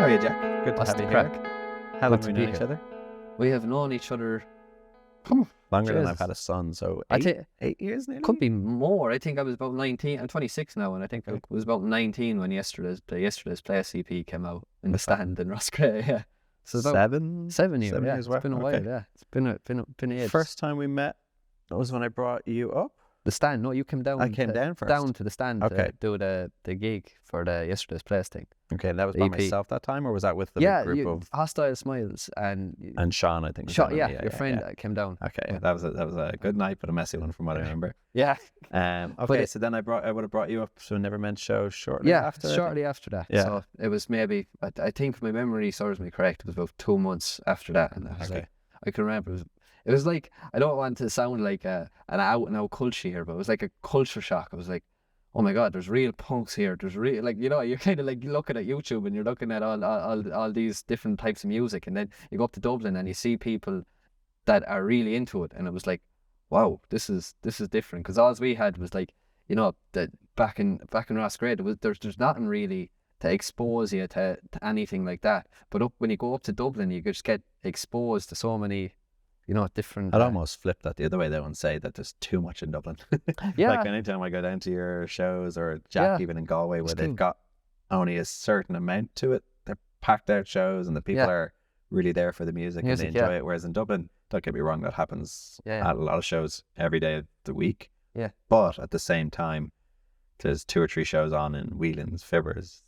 are you, Jack? Good to What's have the you crack? here. How long have we known each other? We have known each other Longer than I've Jesus. had a son, so I 8, think 8 years nearly? could be more. I think I was about 19. I'm 26 now, and I think I was about 19 when yesterday's Play EP came out in the stand in Roscrea. Yeah, so it's about 7 7 years. 7 Yeah, years it's been a while. Yeah, it's been ages. First time we met was when I brought you up. The stand. No, you came down. I came down first. Down to the stand Okay. to do the gig for the yesterday's place thing. Okay, and that was The by EP. myself that time, or was that with the big group of Hostile Smiles and Sean? I think. was Sean, the other one. your friend came down. Okay, Yeah. that was a good night, but a messy one from what I remember. Yeah, Okay, so then I would have brought you up to Never Meant Show shortly after. shortly after that. Yeah. So it was maybe, I think if my memory serves me correct, it was about 2 months after that, and I was Okay. like, I can remember it was like, I don't want to sound like an out and out culture here, but it was like a culture shock. I was like, oh my god, there's real punks here. There's real, like, you know, you're kind of like looking at YouTube and you're looking at all these different types of music, and then you go up to Dublin and you see people that are really into it, and it was like, wow, this is different, because all we had was like, you know, that back in Roscrea, there's nothing really to expose you to anything like that. But when you go up to Dublin, you just get exposed to so many, you know, different. I'd almost flip that the other way though and say that there's too much in Dublin. Yeah. Like anytime I go down to your shows, or Jack, Yeah. even in Galway, where It's they've cool. got only a certain amount to it, they're packed out shows and the people Yeah. are really there for the music and they Music, enjoy yeah. it. Whereas in Dublin, don't get me wrong, that happens Yeah. at a lot of shows every day of the week. Yeah. But at the same time, there's 2 or 3 shows on in Whelan's, Fibbers,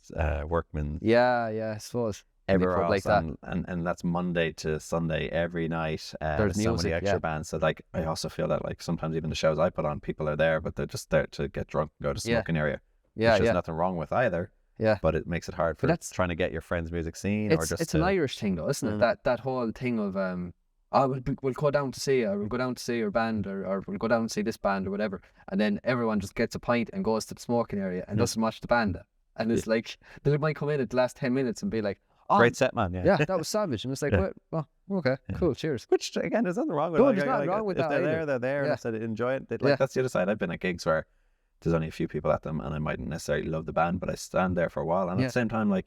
Workman's, Yeah, I suppose. everywhere pub else, like that. and that's Monday to Sunday every night. There's so many music, extra yeah. bands. So like, I also feel that like sometimes even the shows I put on, people are there, but they're just there to get drunk and go to Yeah. smoking area. Yeah, which there's yeah, nothing wrong with either. yeah. But it makes it hard for that's- trying to get your friend's music scene, or just It's an Irish thing though, isn't it? That whole thing of we'll go down to see, or we'll go down to see your band, or we'll go down and see this band or whatever, and then everyone just gets a pint and goes to the smoking area and doesn't watch the band, and it's like they might come in at the last 10 minutes and be like, oh, great set, man. Yeah. yeah, that was savage, and it's like, Yeah. well, okay, cool, cheers. Which again, there's nothing wrong with. No, it. there's nothing wrong with if that they're either. there, they're there, Yeah. and if they enjoy it, Yeah. that's the other side. I've been at gigs where there's only a few people at them, and I mightn't necessarily love the band, but I stand there for a while, and Yeah. at the same time, like,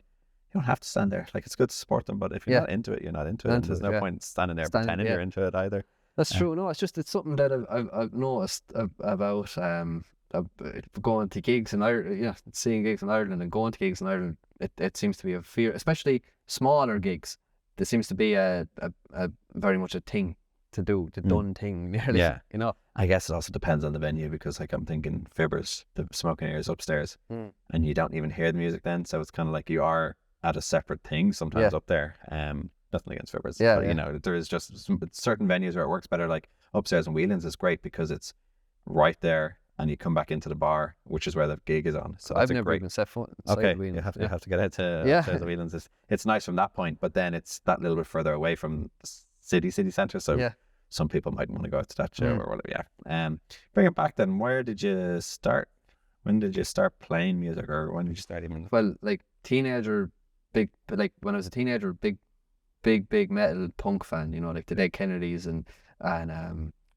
you don't have to stand there. Like, it's good to support them, but if you're Yeah. not into it, you're not into it. Not And into there's it, no yeah. point standing there Standing- pretending yeah. you're into it either. That's Yeah. true. No, it's something that I've noticed about going to gigs in Ireland. Yeah, seeing gigs in Ireland and going to gigs in Ireland. It seems to be a fear, especially smaller gigs. There seems to be a very much a thing to do, the done thing nearly. Yeah. You know. I guess it also depends on the venue, because like I'm thinking Fibbers, the smoking area is upstairs, Mm. and you don't even hear the music then, so it's kind of like you are at a separate thing sometimes Yeah. up there. Nothing against Fibbers, Yeah, but yeah. you know, there is just certain venues where it works better. Like upstairs in Whelan's is great because it's right there, and you come back into the bar, which is where the gig is on. So that's I've a never great. even set foot inside Okay, Whelan. you have Yeah. to get out to Yeah. upstairs in Whelan's. It's nice from that point, but then it's that little bit further away from the city centre. So Yeah. some people might want to go out to that show Mm. or whatever. Yeah. Bring it back then. Where did you start? When did you start playing music, or when did you start even? Well, like teenager, when I was a teenager, big metal punk fan. You know, like the Dead Kennedys and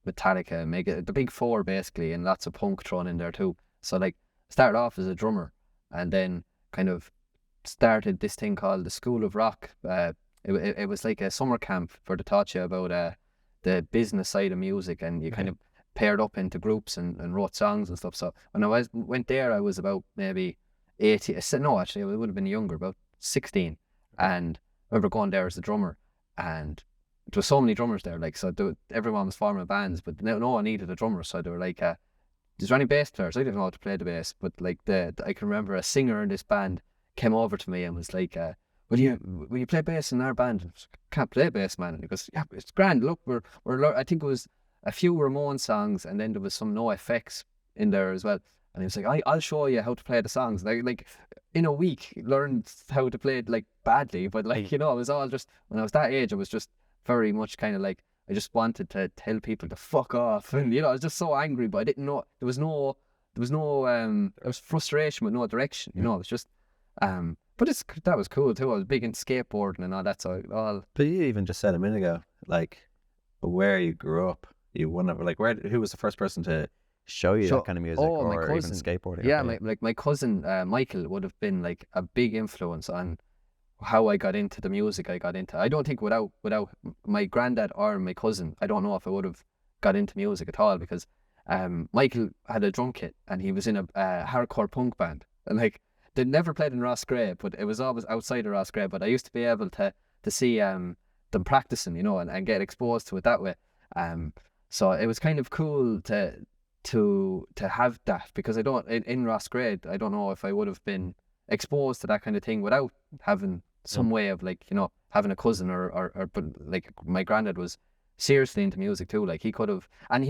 Metallica, Mega, the big four basically, and lots of punk thrown in there too. So like started off as a drummer, and then kind of started this thing called the School of Rock. It was like a summer camp for to taught you about the business side of music, and you kind of paired up into groups and wrote songs and stuff. So when I went there, I was about maybe 18. No, actually, I would have been younger, about 16. And I remember going there as a drummer, and there were so many drummers there. Like, so everyone was forming bands, but no one needed a drummer. So they were like, "Is there any bass players?" I didn't know how to play the bass, but like I can remember a singer in this band came over to me and was like, "Will you play bass in our band?" I was like, "Can't play bass, man." And he goes, "Yeah, it's grand. Look, we're I think it was a few Ramones songs, and then there was some No Effects in there as well." And he was like, I'll show you how to play the songs. And I, like, in a week, learned how to play it, like, badly. But, like, you know, it was all just, when I was that age, I was just very much kind of like, I just wanted to tell people to fuck off. And, you know, I was just so angry, but I didn't know, there was frustration with no direction, you know, it was just, but that was cool too. I was big into skateboarding and all that, so all. But you even just said a minute ago, like, where you grew up, you wouldn't have, like, who was the first person to show you that kind of music, my or cousin. even skateboarding? Yeah, Okay. my cousin Michael would have been like a big influence on how I got into the music I got into. I don't think without my granddad or my cousin, I don't know if I would have got into music at all, because Michael had a drum kit and he was in a hardcore punk band, and like they never played in Rossgrey, but it was always outside of Rossgrey. But I used to be able to see them practicing, you know, and get exposed to it that way. So it was kind of cool to have that, because I don't in Rossgrade, I don't know if I would have been exposed to that kind of thing without having some way of, like, you know, having a cousin or but like my granddad was seriously into music too. Like he could have, and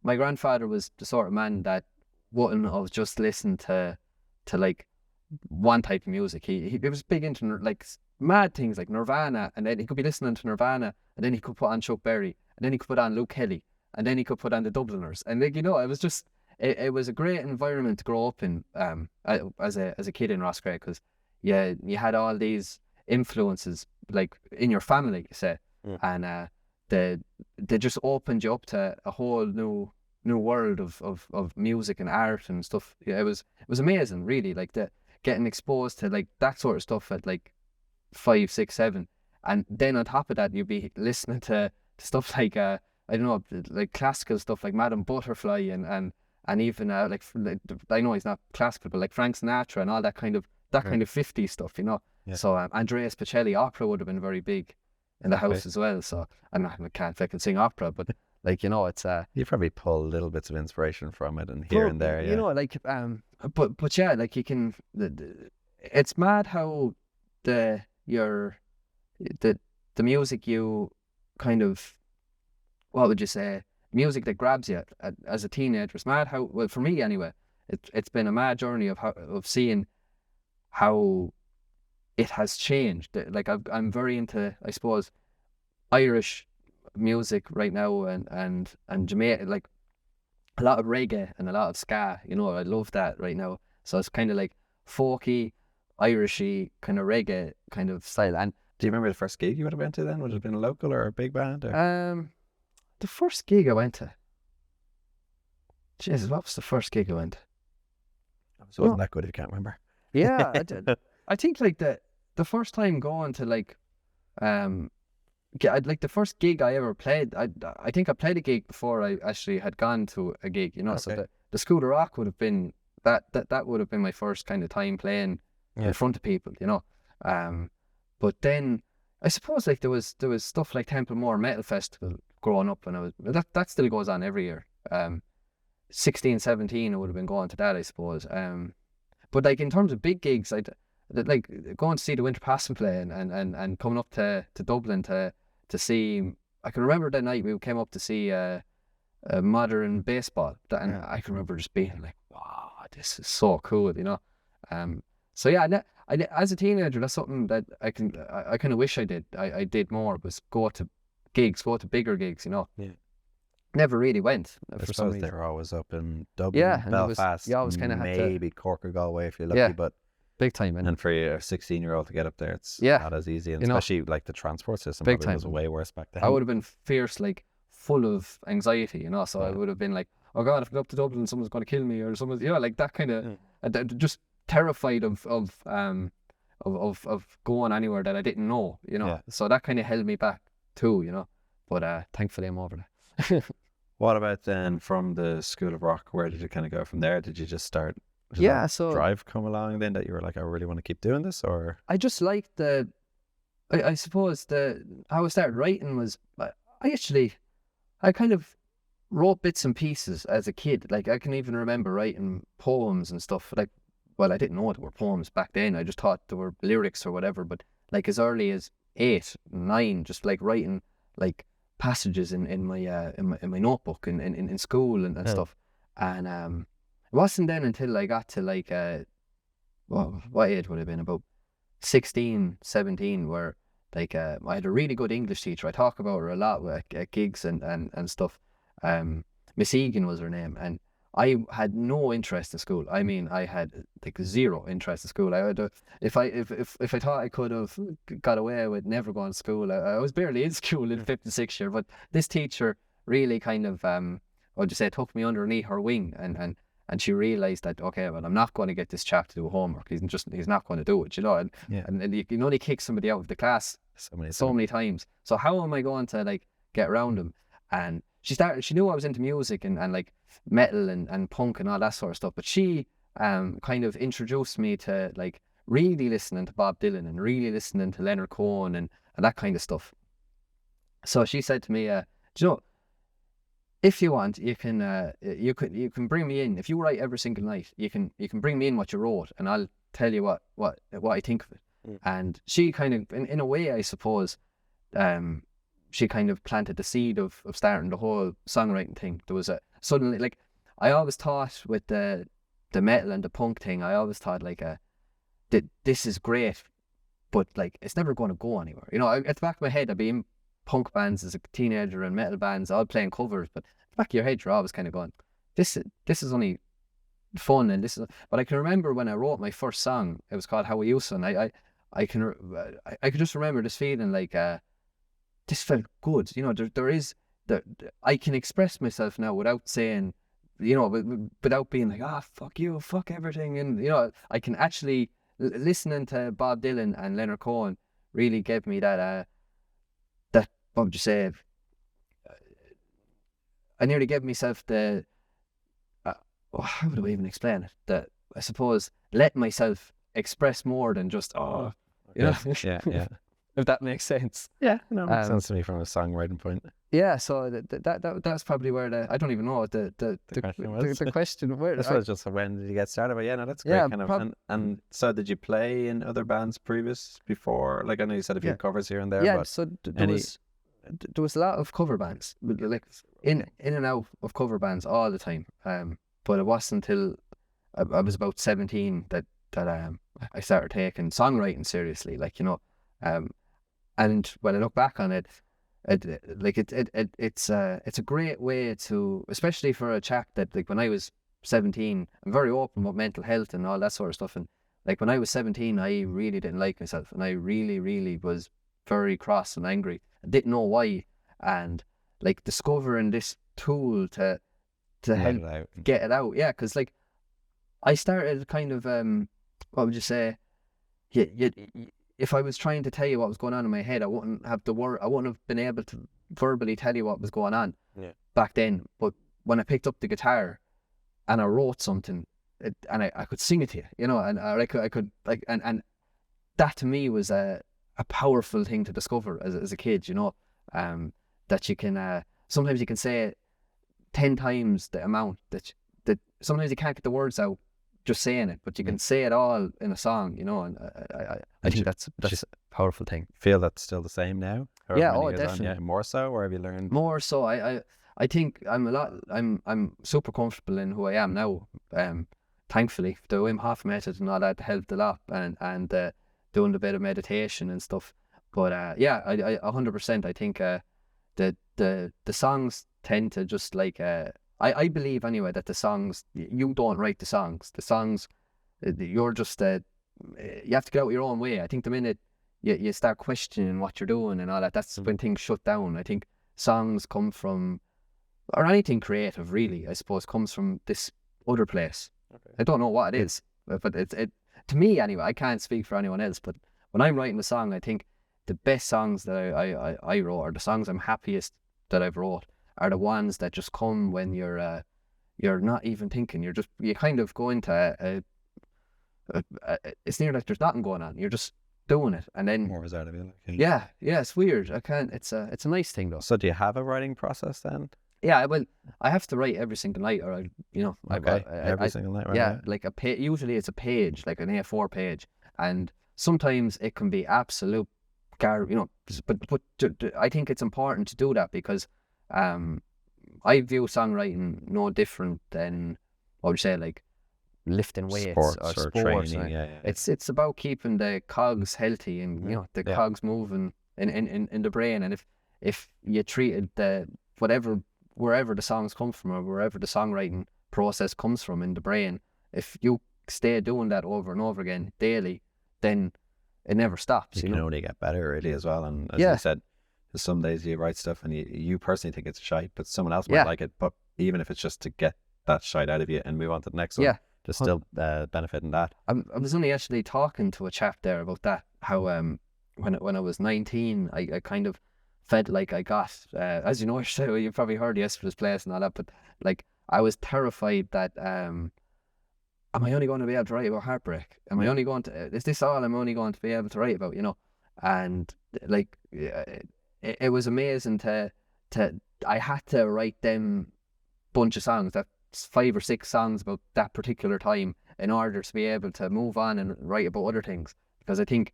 my grandfather was the sort of man that wouldn't have just listened to like one type of music. He was big into like mad things like Nirvana, and then he could be listening to Nirvana, and then he could put on Chuck Berry, and then he could put on Luke Kelly, and then he could put on the Dubliners, and like, you know, it was just it was a great environment to grow up in as a kid in Rossgrey, because yeah, you had all these influences like in your family, say, and they just opened you up to a whole new world of music and art and stuff. Yeah, it was amazing, really, like getting exposed to like that sort of stuff at like 5, 6, 7, and then on top of that you'd be listening to stuff like I don't know, like classical stuff like Madame Butterfly and even like I know he's not classical, but like Frank Sinatra and all that kind of 50s stuff, you know. Yeah. So Andreas Bocelli opera would have been very big in the house as well. So I can't fucking sing opera, but like, you know, it's you probably pull little bits of inspiration from it and here and there. Yeah. You know, like but yeah, like you can. It's mad how the music you kind of, what would you say, music that grabs you as a teenager. It's mad how, well, for me anyway, it's been a mad journey of seeing how it has changed. Like I'm very into, I suppose, Irish music right now, and Jamaica, like a lot of reggae and a lot of ska, you know. I love that right now. So it's kind of like folky, Irishy kind of reggae kind of style. And do you remember the first gig you would have been to then? Would it have been a local or a big band? Or? The first gig I went to, Jesus, what was the first gig I went to? So it wasn't that good if you can't remember. Yeah, I did. I think like the first time going to like like the first gig I ever played, I think I played a gig before I actually had gone to a gig, you know. Okay. So the School of Rock would have been that would have been my first kind of time playing in front of people, you know. But then I suppose like there was stuff like Templemore Metal Festival growing up, and that still goes on every year. 16, 17 I would have been going to that, I suppose. But like in terms of big gigs, I'd like going to see the Winter Passing play and coming up to Dublin to see. I can remember that night we came up to see Modern Baseball, and I can remember just being like, wow, this is so cool, you know. So yeah, I as a teenager, that's something that I kind of wish I did. I did more, was go to gigs, go to bigger gigs, you know. Yeah. Never really went. I suppose they were always up in Dublin, Belfast, you always kind of maybe Cork or Galway if you're lucky, but big time. And for a 16-year-old to get up there, it's not as easy, and especially like the transport system big time was way worse back then. I would have been fierce, like full of anxiety, you know. So I would have been like, oh God, if I go up to Dublin, someone's going to kill me, or someone's, you know, like that kind of just terrified of going anywhere that I didn't know, you know. So that kind of held me back too, you know. But thankfully I'm over that. What about then from the School of Rock? Where did it kind of go from there? Did you just start? So drive come along then that you were like, I really want to keep doing this, or? I just liked I suppose how I started writing was I kind of wrote bits and pieces as a kid. Like I can even remember writing poems and stuff. Like, well, I didn't know they were poems back then. I just thought they were lyrics or whatever. But like as early as 8, 9, just like writing like passages in my notebook in school and stuff. And it wasn't then until I got to like what age would have been, about 16, 17, where like I had a really good English teacher. I talk about her a lot at gigs and stuff. Miss Egan was her name, and I had no interest in school. I mean, I had like zero interest in school. I would if I thought I could have got away with never going to school, I was barely in school in 5th and 6th year. But this teacher really kind of took me underneath her wing and she realized that, okay, well, I'm not going to get this chap to do homework. He's not going to do it, you know. And Yeah. and you can only kick somebody out of the class So many times. So how am I going to like get around him? And she knew I was into music and like metal and punk and all that sort of stuff. But she kind of introduced me to like really listening to Bob Dylan and really listening to Leonard Cohen and that kind of stuff. So she said to me, do you know, if you want, you can bring me in. If you write every single night, you can bring me in what you wrote, and I'll tell you what I think of it. And she kind of, in a way, I suppose, she kind of planted the seed of starting the whole songwriting thing. There was suddenly, like, I always thought with the metal and the punk thing, I always thought like this is great, but like it's never going to go anywhere. You know, at the back of my head, I'd be in punk bands as a teenager and metal bands, all playing covers, but at the back of your head, you're always kind of going, this is only fun, and this is. But I can remember when I wrote my first song, it was called How We Used to, and I could just remember this feeling like this felt good. You know, I can express myself now without saying, you know, without being like, fuck you, fuck everything, and you know, I can actually listening to Bob Dylan and Leonard Cohen really gave me that what would you say? I nearly gave myself the how would I even explain it? That I suppose let myself express more than just you know, yeah. if that makes sense. Yeah, no, makes sense to me from a songwriting point. Yeah, so that's probably where I don't even know what the question was. The question where This was just when did you get started? But yeah, no, that's great. Yeah, kind of. And so did you play in other bands before? Like I know you said a few covers here and there. Yeah, but so there was a lot of cover bands, like in and out of cover bands all the time. But it wasn't until I was about 17 that I started taking songwriting seriously. Like, you know, and when I look back on it, it's a great way to, especially for a chap that, like, when I was 17, I'm very open about mental health and all that sort of stuff. And like when I was 17, I really didn't like myself, and I really, really was very cross and angry. I didn't know why, and like discovering this tool to help get it out. Yeah, because like I started kind of what would you say? If I was trying to tell you what was going on in my head, I wouldn't have I wouldn't have been able to verbally tell you what was going on back then. But when I picked up the guitar and I wrote something, and I could sing it to you, you know, and I could like, and that to me was a powerful thing to discover as a kid, you know, that you can sometimes you can say 10 times the amount that sometimes you can't get the words out just saying it, but you can say it all in a song, you know, and I think that's a powerful thing. Feel that's still the same now? Yeah, definitely. Yeah, more so, or have you learned? More so. I think I'm super comfortable in who I am now. Thankfully, the Wim Hof method and all that helped a lot, and doing a bit of meditation and stuff. But yeah, I 100%. I think the songs tend to just like I believe anyway that the songs, you don't write the songs. The songs, you're just you have to get out your own way. I think the minute you start questioning what you're doing and all that, that's when things shut down. I think songs come from, or anything creative really, I suppose, comes from this other place. Okay. I don't know what it is, but it to me anyway. I can't speak for anyone else, but when I'm writing a song, I think the best songs that I wrote, or the songs I'm happiest that I've wrote, are the ones that just come when you're not even thinking. You kind of go into it's near like there's nothing going on. You're just doing it, and then more is out of you. Yeah, it's weird. I can't. It's a nice thing though. So do you have a writing process then? Yeah, well, I have to write every single night, or every single night. Right? Yeah, like a page. Usually it's a page, like an A4 page, and sometimes it can be absolute you know. But I think it's important to do that because I view songwriting no different than, what would you say, like lifting weights or sports. Training, yeah. It's about keeping the cogs healthy and you know the cogs moving in the brain. And if you treated wherever the songs come from, or wherever the songwriting process comes from in the brain, if you stay doing that over and over again daily, then it never stops. You can only get better really as well. And as you said, some days you write stuff and you personally think it's shite, but someone else might like it. But even if it's just to get that shite out of you and move on to the next one. Yeah. Just still benefiting that. I was only actually talking to a chap there about that, how when I was 19, I kind of felt like I got, as you know, you probably heard Yesterday's Place and all that, but like I was terrified that am I only going to be able to write about heartbreak? Am I only going to, is this all I'm only going to be able to write about, you know? And like it was amazing to I had to write them bunch of songs, that 5 or 6 songs about that particular time, in order to be able to move on and write about other things. Because I think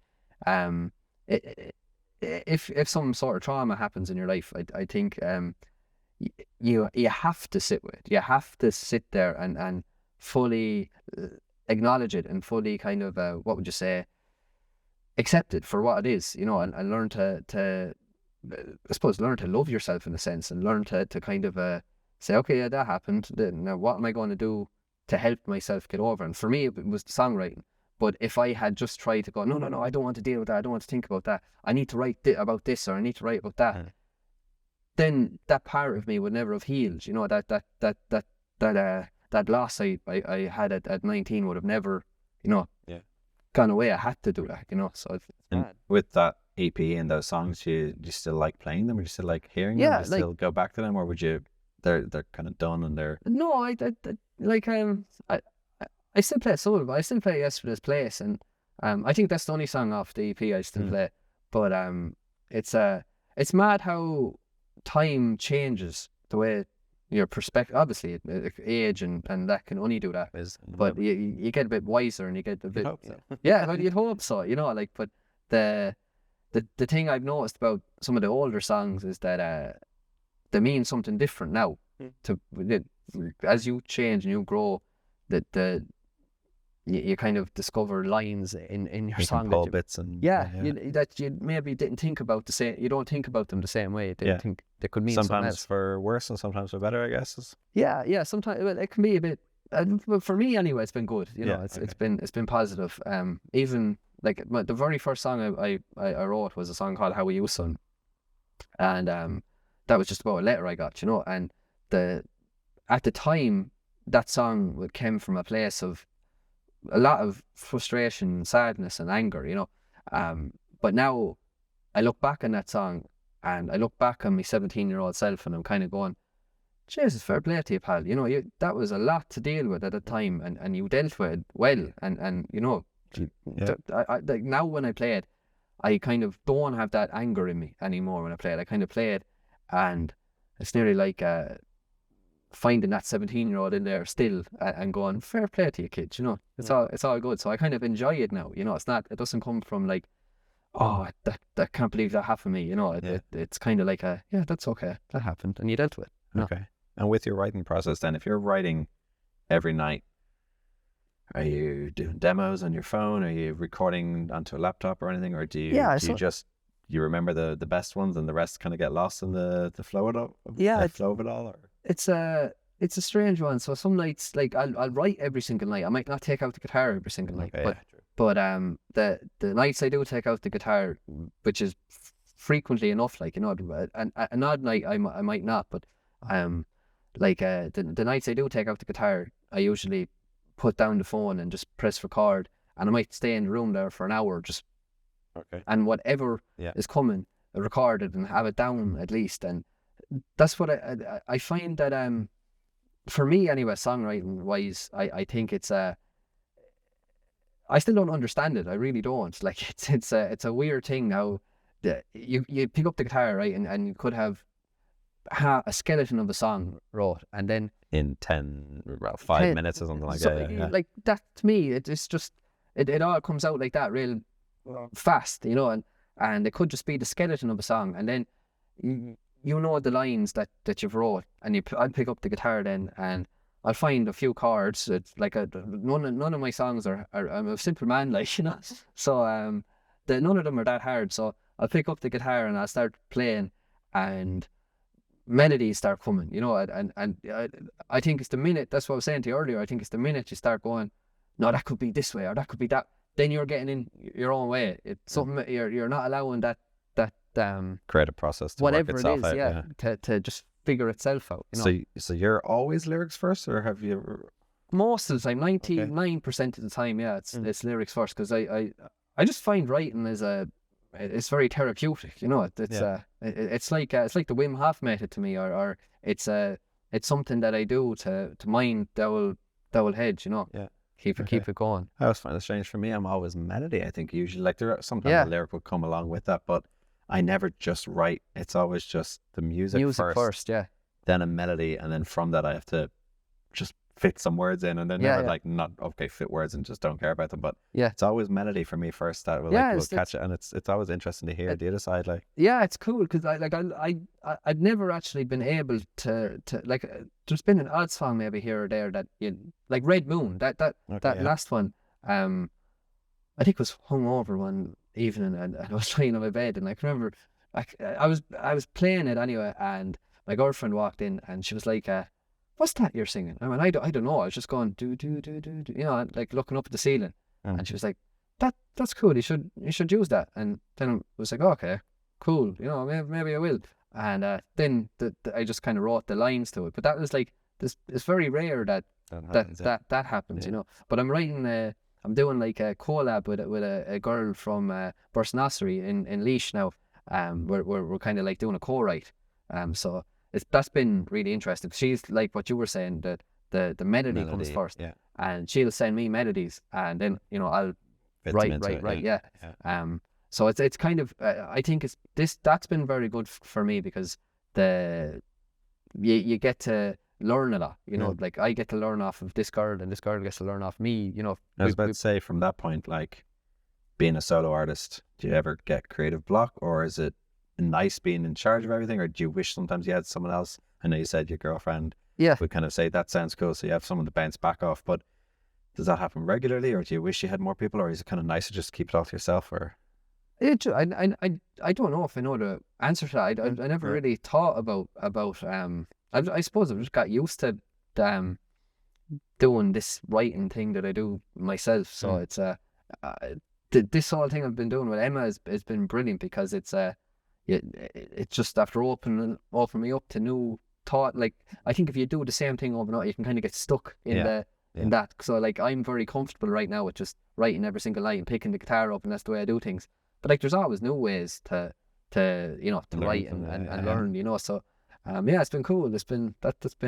if some sort of trauma happens in your life, I think you have to sit with it. You have to sit there and fully acknowledge it, and fully kind of what would you say, accept it for what it is, you know, and learn to I suppose learn to love yourself in a sense, and learn to kind of say, okay, yeah, that happened. Now what am I going to do to help myself get over? And for me, it was the songwriting. But if I had just tried to go, no, I don't want to deal with that, I don't want to think about that, I need to write about this, or I need to write about that, then that part of me would never have healed. You know, that loss I had at 19 would have never, you know, gone away. I had to do that, you know. So it's bad. With that EP and those songs, do you still like playing them? Would you still like hearing them? Do you still go back to them, or would you? They're kind of done and they're. No, I still play some of it, but I still play Yesterday's Place, and I think that's the only song off the EP I still play. But it's mad how time changes the way your perspective. Obviously, age and that can only do that. But you get a bit wiser, and you get a bit. Hope so. Yeah, well, you'd hope so. You know, like, but the thing I've noticed about some of the older songs is that they mean something different now. As you change and you grow, you kind of discover lines in your song pull bits and that you maybe didn't think about the same. You don't think about them the same way. They think they could mean something else. For worse and sometimes for better, I guess. Yeah. Sometimes it can be a bit. But for me anyway, it's been good. You know, it's been positive. Even like the very first song I wrote was a song called "How Are You, Son," and that was just about a letter I got. You know, and at the time that song came from a place of a lot of frustration, sadness, and anger, you know. But now I look back on that song, and I look back on my 17-year-old self, and I'm kind of going, Jesus, fair play to you, pal. You know, that was a lot to deal with at the time, and you dealt with it well, and you know, like now when I play it, I kind of don't have that anger in me anymore when I play it. I kind of play it, and it's nearly like finding that 17-year-old in there still, and going, fair play to you, kids, you know. It's all good. So I kind of enjoy it now, you know. It doesn't come from like, oh, that can't believe that happened to me, you know. It's kind of like that's okay, that happened, and you dealt with it, you know? Okay. And with your writing process then, if you're writing every night, are you doing demos on your phone? Are you recording onto a laptop or anything? Or do you remember the best ones and the rest kind of get lost in the flow of it all? Or? It's a strange one. So some nights, like I'll write every single night. I might not take out the guitar every single night, but the nights I do take out the guitar, which is frequently enough, like, you know, an odd night I might not, but the nights I do take out the guitar, I usually put down the phone and just press record, and I might stay in the room there for an hour just. Okay. And whatever is coming, I record it and have it down at least, and that's what I find that for me anyway, songwriting wise, I think it's I still don't understand it. I really don't. Like it's a weird thing how you pick up the guitar, right, and you could have a skeleton of a song wrote, and then in 5 minutes or something like that. Like that to me, it's just it all comes out like that real fast, you know, and it could just be the skeleton of a song, and then you know the lines that you've wrote, and I'll pick up the guitar then, and I'll find a few chords. It's like none of my songs are I'm a simple man, like, you know, so none of them are that hard. So I'll pick up the guitar and I'll start playing, and melodies start coming, you know, and I think it's the minute, that's what I was saying to you earlier, I think it's the minute you start going, no, that could be this way or that could be that, then you're getting in your own way. It's something you're not allowing that creative process to whatever work itself it is, out, to just figure itself out. You know? So you're always lyrics first, or have you ever... Most of the time, 99% of the time, yeah, it's lyrics first, because I just find writing it's very therapeutic. You know, it's like the Wim Hof method to me, or it's something that I do to mind the old head. You know, keep it going. I always find it strange. For me, I'm always melody. I think usually, like, there are sometimes the lyric will come along with that, but I never just write. It's always just the music first, yeah. Then a melody, and then from that I have to just fit some words in, and then like not fit words and just don't care about them, but it's always melody for me first that will catch it, and it's always interesting to hear the other side. Like, it's cool, because I've never actually been able to like, there's been an odd song maybe here or there that like Red Moon, that last one, I think was hungover one evening, and I was lying on my bed, and I can remember I was playing it anyway, and my girlfriend walked in, and she was like, what's that you're singing? I mean, I don't know. I was just going do, you know, like looking up at the ceiling. And she was like, that's cool. You should use that. And then I was like, okay, cool. You know, maybe I will. And then I just kind of wrote the lines to it. But that was like, it's very rare that happens, you know. But I'm writing I'm doing like a collab with a girl from Bursnassery in Laois now. We're kind of like doing a co-write. So that's been really interesting. She's like what you were saying, that the melody comes first, and she'll send me melodies, and then, you know, I'll write. So it's kind of I think that's been very good for me, because you get to learn a lot, you know. Like, I get to learn off of this girl, and this girl gets to learn off me, you know. I was about to say, from that point, like, being a solo artist, do you ever get creative block, or is it nice being in charge of everything, or do you wish sometimes you had someone else? I know you said your girlfriend would kind of say that sounds cool, so you have someone to bounce back off, but does that happen regularly, or do you wish you had more people, or is it kind of nice to just keep it all to yourself? Or I don't know if I know the answer to that. I never really thought about I suppose I've just got used to doing this writing thing that I do myself, so it's this whole thing I've been doing with Emma has been brilliant, because it's just after opening me up to new thought. Like, I think if you do the same thing overnight, you can kind of get stuck in that. So like, I'm very comfortable right now with just writing every single night and picking the guitar up, and that's the way I do things. But like, there's always new ways to you know, to write and learn, you know. So it's been cool. That's been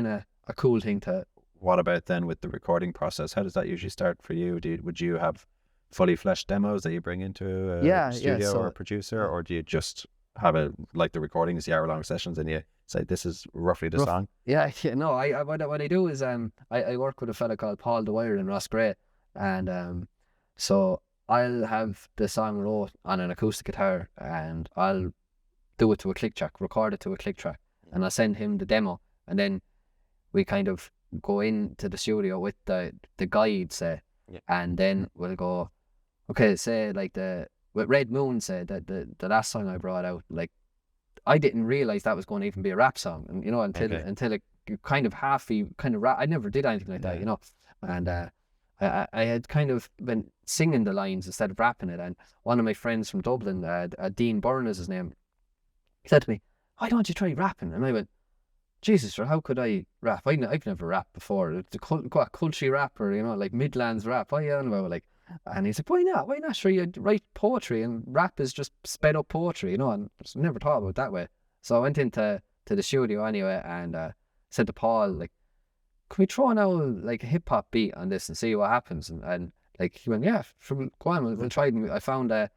a cool thing to. What about then with the recording process? How does that usually start for you? Would you have fully fleshed demos that you bring into a studio or a producer, or do you just have like the recordings, the hour-long sessions, and you say this is roughly the song? No, what I do is I work with a fella called Paul Dwyer in Rossgrey, and so I'll have the song wrote on an acoustic guitar, and I'll do it to a click track, record it to a click track, and I'll send him the demo, and then we kind of go into the studio with the guides, and then we'll go, okay, say like with Red Moon, said that the last song I brought out, like, I didn't realize that was going to even be a rap song, and you know, until it kind of rap. I never did anything like that, you know. And I had kind of been singing the lines instead of rapping it. And one of my friends from Dublin, Dean Byrne is his name, he said to me, "Why don't you try rapping?" And I went, "Jesus, how could I rap? I've never rapped before. It's a culture rapper, you know, like Midlands rap. What are you on about?" Like, and he's like, "Why not? Why not? Sure, you write poetry, and rap is just sped up poetry, you know." And I just never thought about it that way. So I went into the studio anyway, and said to Paul, like, "Can we throw now like a hip hop beat on this and see what happens?" And like, he went, "Yeah, sure, go on, we'll try." And I found a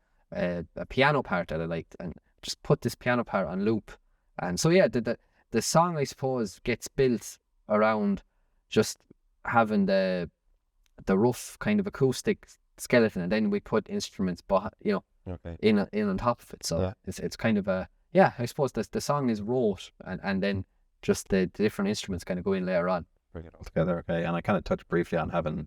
piano part that I liked, and just put this piano part on loop. And so the song, I suppose, gets built around just having the rough kind of acoustic skeleton, and then we put instruments, you know, in on top of it. So it's kind of I suppose the song is wrote, and then just the different instruments kind of go in later on. Bring it all together, okay. And I kind of touched briefly on having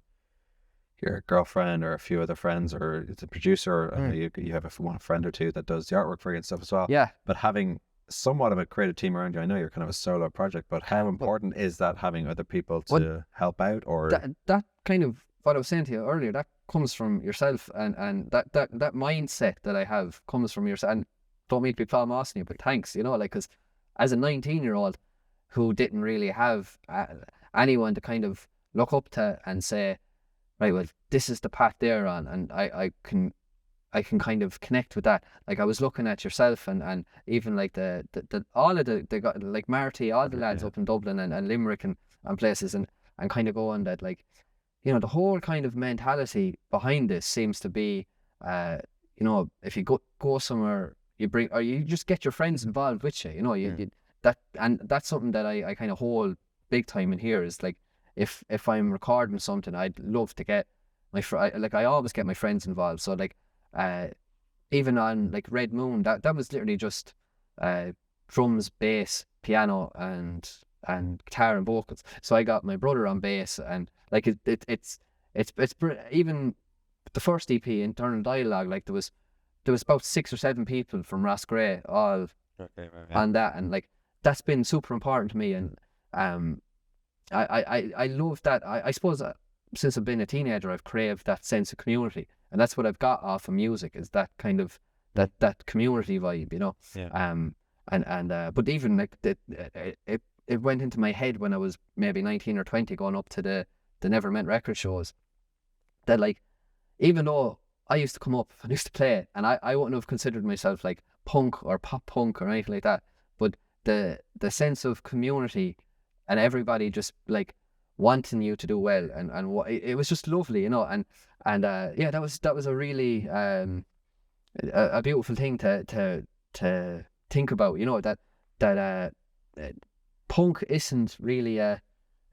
your girlfriend or a few other friends, or it's a producer, or you have one friend or two that does the artwork for you and stuff as well. Yeah. But having somewhat of a creative team around you, I know you're kind of a solo project, but how important is that, having other people to help out? Or that kind of what I was saying to you earlier, that comes from yourself, and that mindset that I have comes from yourself. And don't mean to be palm-mossing you, but thanks, you know, like, because as a 19-year-old, who didn't really have anyone to kind of look up to and say, right, well, this is the path they're on, and I can kind of connect with that. Like I was looking at yourself and even like the all of the got like Marty, all the lads up in Dublin and Limerick and places, and kind of going that, like, you know, the whole kind of mentality behind this seems to be, you know, if you go somewhere, you bring, or you just get your friends involved with you, you know, you that's something that I kind of hold big time in here, is like, if I'm recording something, I'd love to get I always get my friends involved. So like, even on like Red Moon, that was literally just drums, bass, piano, and guitar and vocals. So I got my brother on bass, and like it's even the first EP, Internal Dialogue, like there was about 6 or 7 people from Roscrea all on that, and like that's been super important to me, and I love that. I suppose since I've been a teenager, I've craved that sense of community, and that's what I've got off of music, is that kind of that community vibe, you know. But even like it went into my head when I was maybe 19 or 20, going up to the Never Meant record shows, that like, even though I used to come up and used to play, and I wouldn't have considered myself like punk or pop punk or anything like that, but the sense of community and everybody just like wanting you to do well, and what it was just lovely, you know, and yeah, that was a really a beautiful thing to think about, you know, that punk isn't really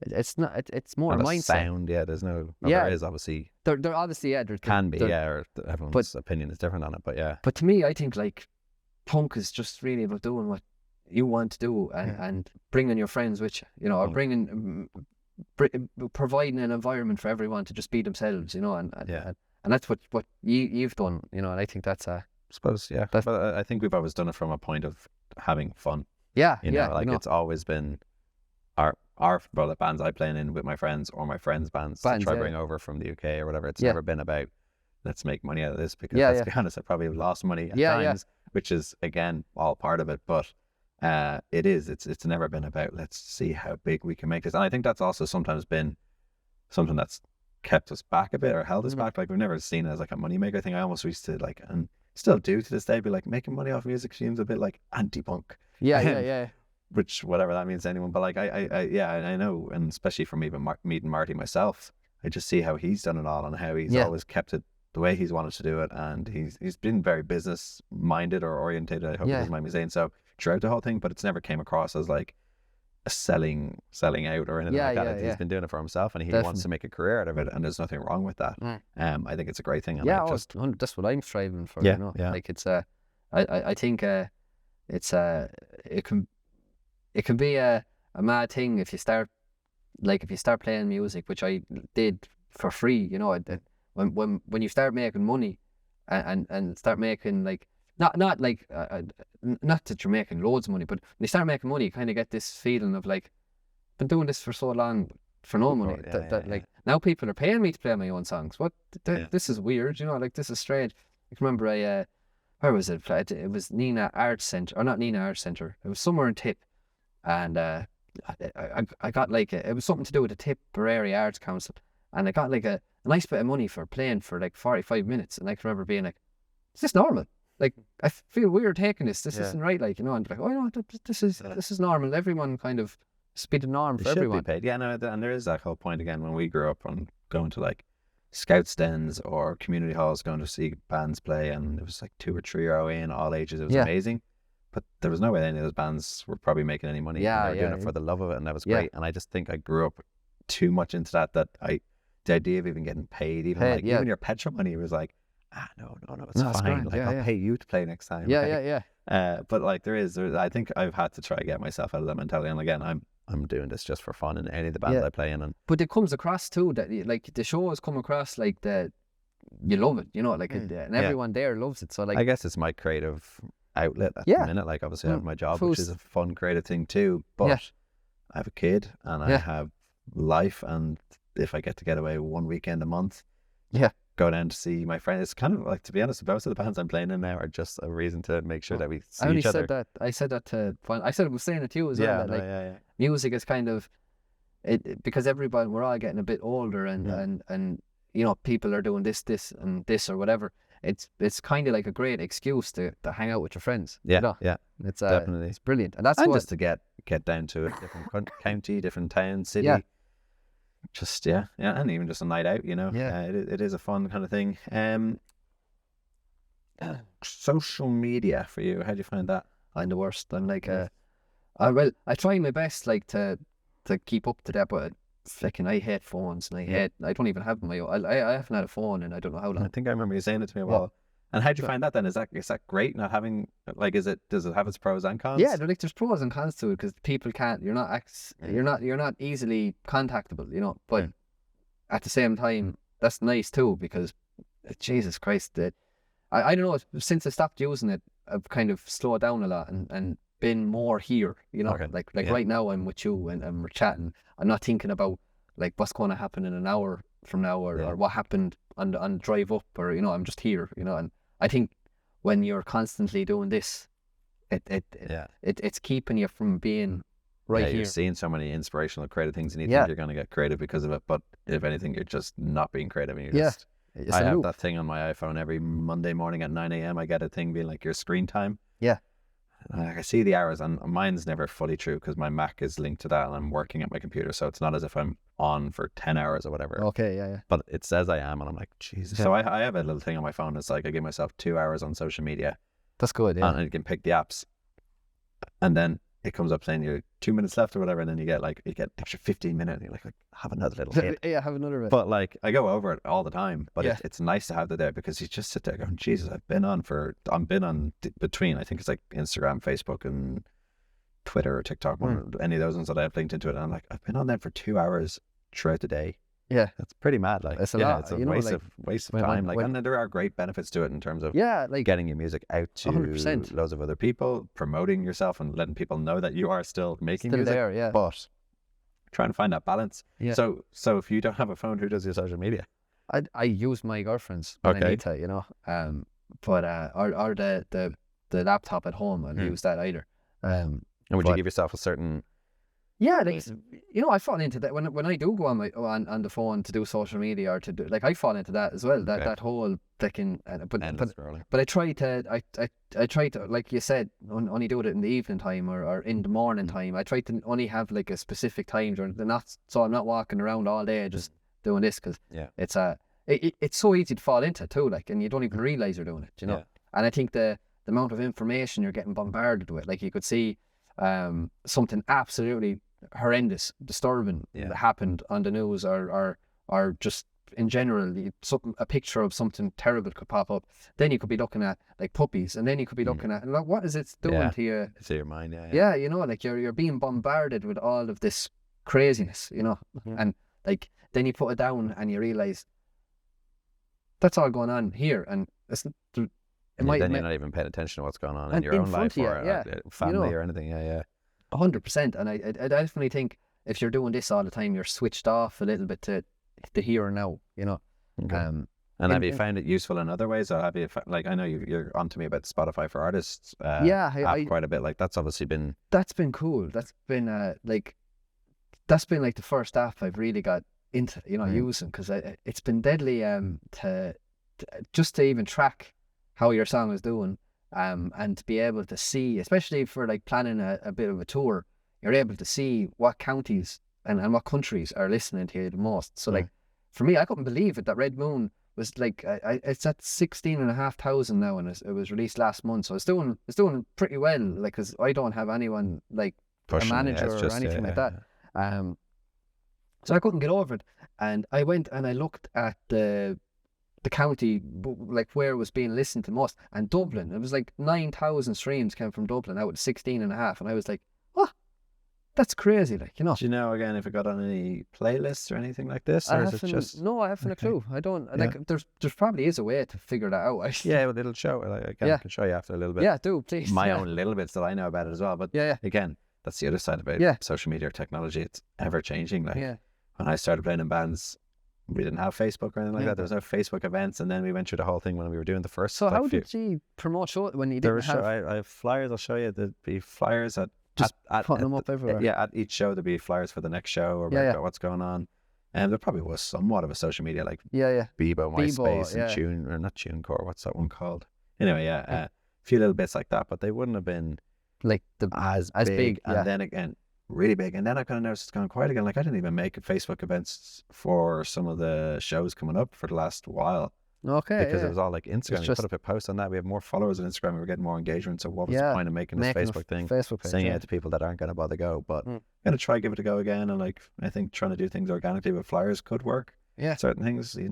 it's not, it's more not a mindset. Sound, there's no, there is obviously, there obviously, there can be, or everyone's opinion is different on it, but to me, I think like punk is just really about doing what you want to do, and bringing your friends with you, you know, or providing an environment for everyone to just be themselves, you know, and that's what you've done, you know, and I think that's I suppose, but I think we've always done it from a point of having fun. You know, like, it's always been our the bands I play in with my friends, or my friends' bands to try bring over from the UK or whatever. It's never been about, let's make money out of this, because let's be honest, I probably have lost money at times, which is again all part of it, but it's never been about, let's see how big we can make this. And I think that's also sometimes been something that's kept us back a bit, or held us back. Like, we've never seen it as like a moneymaker thing. I almost used to like, and still do to this day, be like, making money off music seems a bit like anti-punk. Which, whatever that means to anyone, but like I know, and especially from even meeting Marty myself, I just see how he's done it all, and how he's always kept it the way he's wanted to do it, and he's been very business minded or orientated. I hope he doesn't mind me saying so throughout the whole thing, but it's never came across as like a selling out or anything like that. He's been doing it for himself, and he wants to make a career out of it, and there's nothing wrong with that. I think it's a great thing. And that's what I'm striving for. You know, like it's I think it's it can be a mad thing if you start playing music, which I did for free, you know. When you start making money and start making like, not that you're making loads of money, but when you start making money, you kind of get this feeling of like, I've been doing this for so long for no money, like now people are paying me to play my own songs. This is weird, you know, like, this is strange. I can remember where was it? It was Nina Arts Centre, or not Nina Arts Centre. It was somewhere in Tip, and I got like it was something to do with the Tipperary Arts Council, and I got like a nice bit of money for playing for like 45 minutes, and I can remember being like, is this normal? Like, I feel weird taking this. This isn't right, like, you know. And like, oh, no, this is normal. Everyone kind of speed the norm for everyone. Should be paid. Yeah, no, and there is that whole point again when we grew up on going to like Scouts dens or community halls, going to see bands play, and it was like €2 or €3 in all ages. It was amazing, but there was no way any of those bands were probably making any money. They were doing it for the love of it, and that was great. And I just think I grew up too much into that the idea of even getting paid, even even your petrol money, was like, no, it's fine. Like, I'll pay you to play next time. But like, I think I've had to try to get myself out of that mentality. And again, I'm doing this just for fun in any of the bands I play in. But it comes across too that like the shows come across like that you love it, you know, like and everyone there loves it. So like, I guess it's my creative outlet at the minute. Like, obviously I have my job, which is a fun creative thing too. But I have a kid, and I have life, and if I get away one weekend a month, go down to see my friend, it's kind of like, to be honest, most of the bands I'm playing in now are just a reason to make sure that we see each other. I said that to I was saying it to you as well. music is kind of because everybody, we're all getting a bit older, and you know, people are doing this and this or whatever. It's kind of like a great excuse to hang out with your friends. Yeah, you know? yeah, it's definitely. It's brilliant, and that's just to get down to a different county, different town, city. Yeah. Just and even just a night out, you know. Yeah. It is a fun kind of thing. Social media for you, how do you find that? I'm the worst. I'm like I try my best like to keep up to that, but fucking I hate phones, and I don't even have my own. I haven't had a phone and I don't know how long. I think I remember you saying it to me a while. And how do you find that then? Is that great not having, like, does it have its pros and cons? Yeah, there's pros and cons to it, because people can't. You're not easily contactable, you know. But at the same time, that's nice too, because Jesus Christ, I don't know. Since I stopped using it, I've kind of slowed down a lot and been more here, you know. Like right now I'm with you and we're chatting. I'm not thinking about like what's going to happen in an hour from now, or what happened on the drive up, or, you know, I'm just here, you know. And I think when you're constantly doing this, it's keeping you from being right here. You're seeing so many inspirational, creative things, and you think you're going to get creative because of it, but if anything, you're just not being creative. And you're just, I have that thing on my iPhone every Monday morning at 9 a.m. I get a thing being like, your screen time. Yeah. I see the hours, and mine's never fully true because my Mac is linked to that and I'm working at my computer, so it's not as if I'm on for 10 hours or whatever. Okay, yeah. But it says I am, and I'm like, Jesus. Yeah. So I have a little thing on my phone. It's like I give myself 2 hours on social media. That's good, yeah. And you can pick the apps, and then it comes up saying you're 2 minutes left or whatever, and then you get extra 15 minutes, and you're like have another little hit. Yeah, have another bit. But like, I go over it all the time, but it's nice to have that there, because you just sit there going, Jesus, I've been on between, I think it's like Instagram, Facebook, and Twitter or TikTok, any of those ones that I have linked into it, and I'm like, I've been on them for 2 hours throughout the day. Yeah, that's pretty mad. Like, it's a lot. It's a waste of time. And there are great benefits to it in terms of like getting your music out to 100%. Loads of other people, promoting yourself, and letting people know that you are still making music. There, yeah. But trying to find that balance. Yeah. So if you don't have a phone, who does your social media? I use my girlfriend's when I need to, you know. But or the laptop at home, I'll use that either. And would you give yourself a certain? Yeah, like, you know, I fall into that when I do go on the phone to do social media, or to do, like, I fall into that as well. That whole fucking but I try to I try to, like you said, only do it in the evening time or in the morning time. I try to only have like a specific time during the night, so I'm not walking around all day just doing this, because it's so easy to fall into too, like, and you don't even realize you're doing it, you know. And I think the amount of information you're getting bombarded with, like, you could see something absolutely horrendous, disturbing that happened on the news, or just in general, a picture of something terrible could pop up. Then you could be looking at like puppies, and then you could be looking at, like, what is it doing to you? To your mind, yeah. You know, like you're being bombarded with all of this craziness, you know, and like then you put it down and you realize that's all going on here, and it's. Then you're not even paying attention to what's going on in your own life or family, or anything. 100%. And I definitely think if you're doing this all the time, you're switched off a little bit to the here and now, you know. And have you found it useful in other ways, or have you, like, I know you're on to me about Spotify for Artists quite a bit, like, that's obviously been cool. That's been like the first app I've really got into, you know, using, because it's been deadly to even track how your song is doing, and to be able to see, especially for like planning a bit of a tour, you're able to see what counties and what countries are listening to you the most. So like, for me, I couldn't believe it that Red Moon was like, it's at 16,500 now, and it was released last month, so it's doing pretty well, like, because I don't have anyone like pushing, a manager or anything like that. So I couldn't get over it, and I went and I looked at the county, like, where it was being listened to most, and Dublin, it was like 9,000 streams came from Dublin out of 16.5, and I was like, what? That's crazy, like, you know. Do you know, again, if it got on any playlists or anything like this, or is it just? No, I haven't a clue. I don't like. There's probably is a way to figure that out. Well, it'll show. Like, I can show you after a little bit. Yeah, do please. My own little bits that I know about it as well. But again, that's the other side about social media or technology. It's ever changing. Like when I started playing in bands, we didn't have Facebook or anything like that. There was no Facebook events, and then we went through the whole thing when we were doing the first. So how did you promote show when you didn't have? I have flyers. I'll show you. There'd be flyers at just putting them up everywhere. Yeah, at each show there'd be flyers for the next show or about what's going on. And there probably was somewhat of a social media like Bebo, MySpace, and Tune, or not TuneCore, what's that one called? Anyway, a few little bits like that, but they wouldn't have been like as big. And then again, really big. And then I kind of noticed it's gone quiet again. Like I didn't even make Facebook events for some of the shows coming up for the last while. Okay. Because it was all like Instagram. You put up a post on that. We have more followers on Instagram. We were getting more engagement. So what was the point of making this Facebook thing? Facebook page, saying it to people that aren't going to bother go. But I'm going to try give it a go again. And like I think trying to do things organically with flyers could work. Yeah. Certain things you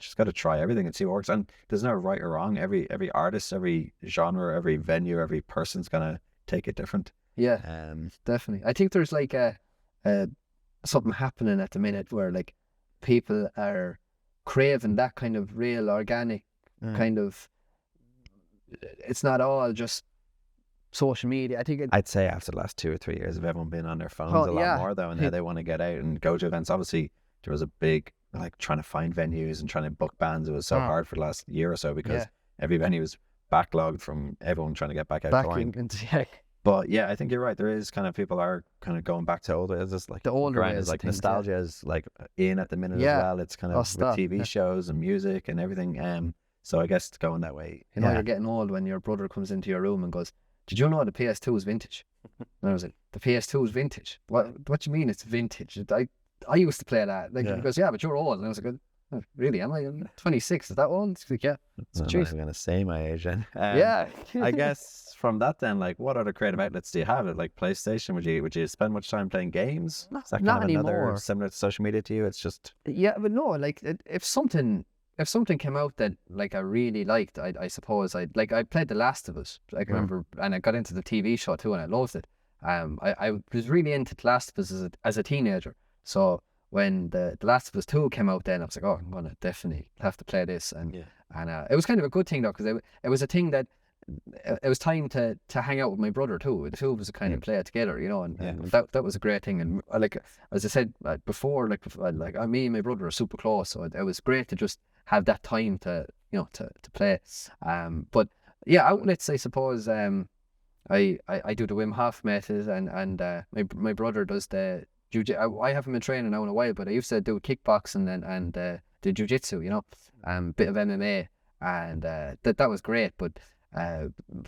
just got to try everything and see what works. And there's no right or wrong. Every artist, every genre, every venue, every person's going to take it different. Yeah. Definitely. I think there's like something happening at the minute where like people are craving that kind of real organic kind of, it's not all just social media. I think I'd say after the last 2 or 3 years of everyone being on their phones a lot more though, and now they want to get out and go to events. Obviously there was a big like trying to find venues and trying to book bands. It was so hard for the last year or so because every venue was backlogged from everyone trying to get back out touring. But yeah, I think you're right. There is kind of people are kind of going back to older. It's just like the older ways, like nostalgia is like in at the minute as well. It's kind of with TV shows and music and everything. So I guess it's going that way. You know, you're getting old when your brother comes into your room and goes, "Did you know the PS2 is vintage?" And I was like, "The PS2 is vintage? What do you mean it's vintage? I used to play that." Like he goes, "Yeah, but you're old." And I was like, "Oh, really? Am I? I'm 26. Is that old?" He's like, "Yeah." I'm not even gonna say my age then. Yeah. I guess from that then, like, what other creative outlets do you have? Like PlayStation? Would you spend much time playing games? Is that not kind of anymore. Another similar to social media to you? It's just but no, like if something came out that like I really liked, I suppose I played The Last of Us. I can remember, and I got into the TV show too, and I loved it. I was really into The Last of Us as a teenager. So when the Last of Us 2 came out, then I was like, oh, I'm gonna definitely have to play this, and it was kind of a good thing though, because it was a thing that it was time to hang out with my brother too. The two of us kind of play it together, you know, and that was a great thing. And like as I said before, like me and my brother are super close, so it was great to just have that time to to play. But yeah, outlets, I suppose. I do the Wim Hof method, and my brother does the jiu-jitsu. I haven't been training now in a while, but I used to do kickboxing and the jiu-jitsu, you know, bit of MMA, and that was great. But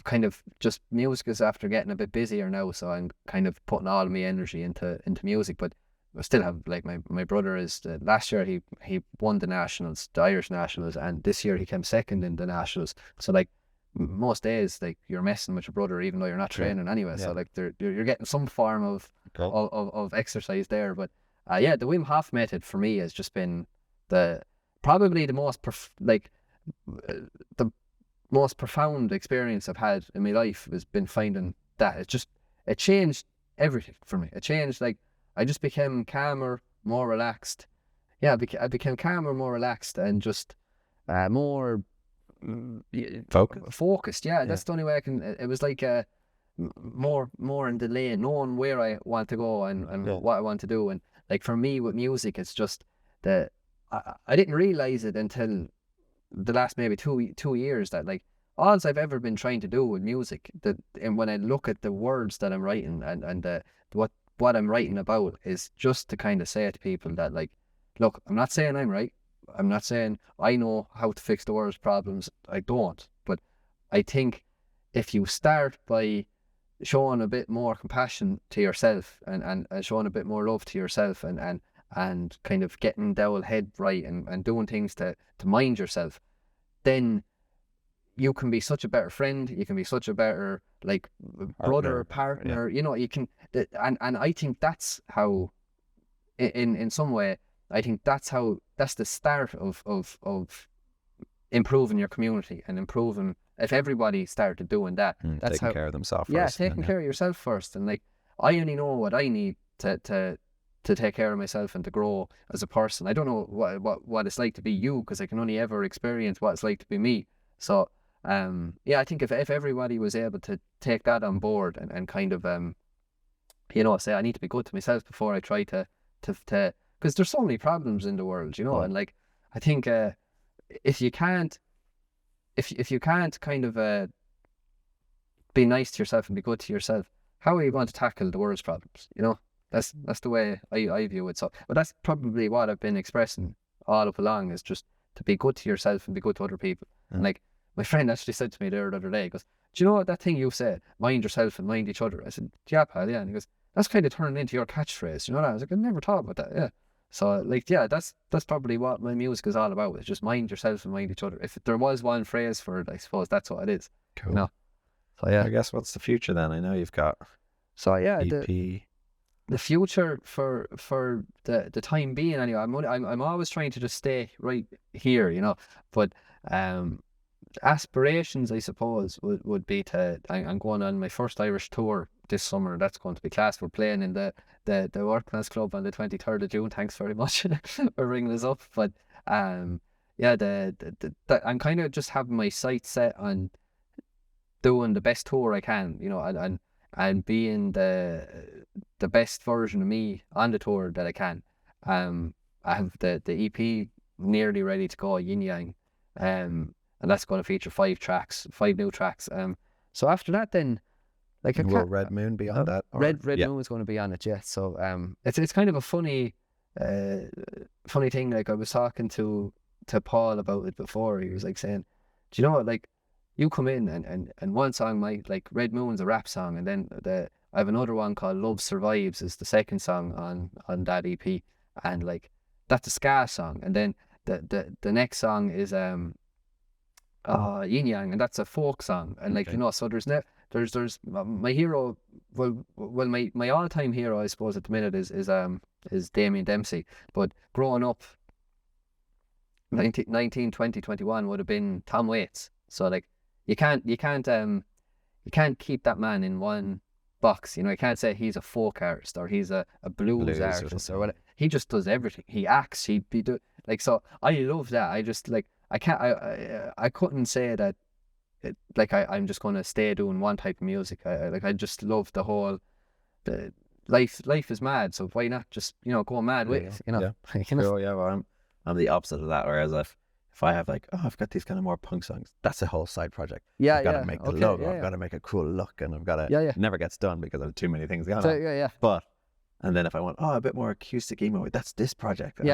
kind of just music is after getting a bit busier now, so I'm kind of putting all of my energy into music. But I still have, like, my brother is last year he won the nationals, the Irish nationals, and this year he came second in the nationals. So like most days, like, you're messing with your brother even though you're not training anyway. So like you're getting some form of exercise there. But the Wim Hof method for me has just been probably the most the most profound experience I've had in my life has been finding that. It changed everything for me. It changed, like, I just became calmer, more relaxed. Yeah, I became calmer, more relaxed, and just more focused. Yeah, that's the only way I can. It was like more in the lane, knowing where I want to go and what I want to do. And like for me with music, it's just that I didn't realize it until the last maybe 2 years that, like, all I've ever been trying to do with music, and when I look at the words that I'm writing and what I'm writing about, is just to kind of say to people that, like, look, I'm not saying I'm right. I'm not saying I know how to fix the world's problems. I don't. But I think if you start by showing a bit more compassion to yourself and showing a bit more love to yourself and kind of getting the old head right and doing things to mind yourself, then you can be such a better friend. You can be such a better, like, brother, partner. You know, you can, and I think that's how, in some way, I think that's the start of improving your community and improving. If everybody started doing that, that's taking care of themselves first. Yeah, taking care of yourself first. And like, I only know what I need to take care of myself and to grow as a person. I don't know what it's like to be you, because I can only ever experience what it's like to be me. So I think if everybody was able to take that on board and kind of say, I need to be good to myself before I try to because there's so many problems in the world, you know. And like, I think if you can't kind of be nice to yourself and be good to yourself, how are you going to tackle the world's problems? You know, that's the way I view it. So, but that's probably what I've been expressing all up along, is just to be good to yourself and be good to other people. And like my friend actually said to me there the other day, he goes, do you know what that thing you said, mind yourself and mind each other? I said, yeah, pal, yeah. And he goes, that's kind of turning into your catchphrase. You know that? I was like, I never thought about that. Yeah. So like, yeah, that's probably what my music is all about. It's just mind yourself and mind each other. If there was one phrase for it, I suppose that's what it is. Cool. You know? So yeah. I guess what's the future then? I know you've got EP. The future for the time being anyway. I'm always trying to just stay right here, you know. But aspirations, I suppose, would be I'm going on my first Irish tour this summer. That's going to be class. We're playing in the Workman's Club on the 23rd of June. Thanks very much for ringing us up. But yeah, I'm kind of just having my sights set on doing the best tour I can, you know, and being the best version of me on the tour that I can. I have the EP nearly ready to go, Yin Yang, and that's going to feature 5 new tracks. So after that, then, like, will Red Moon be on that? Or? Red Moon is going to be on it, yeah. So it's kind of a funny thing. Like, I was talking to Paul about it before. He was like saying, do you know what, like, you come in and one song might, like, Red Moon's a rap song, and then I have another one called Love Survives is the second song on that EP, and like that's a ska song, and then the next song is Yin Yang, and that's a folk song, and like, you know, so there's my hero, well my all-time hero, I suppose, at the minute is Damien Dempsey, but growing up 19, 20, 21 would have been Tom Waits. So like you can't keep that man in one box, you know. You can't say he's a folk artist or he's a blues artist or whatever. He just does everything. He acts, like, so I love that. I just, like, I couldn't say that I'm just going to stay doing one type of music. I just love the whole, the life is mad, so why not just, you know, go mad with it, you know. Yeah. Yeah, well, I'm the opposite of that, whereas if I have, like, I've got these kind of more punk songs, that's a whole side project. Yeah, I've got to make the logo, I've got to make a cool look, and I've got to, it never gets done because I have too many things going on. But, and then if I want, a bit more acoustic emo, that's this project. And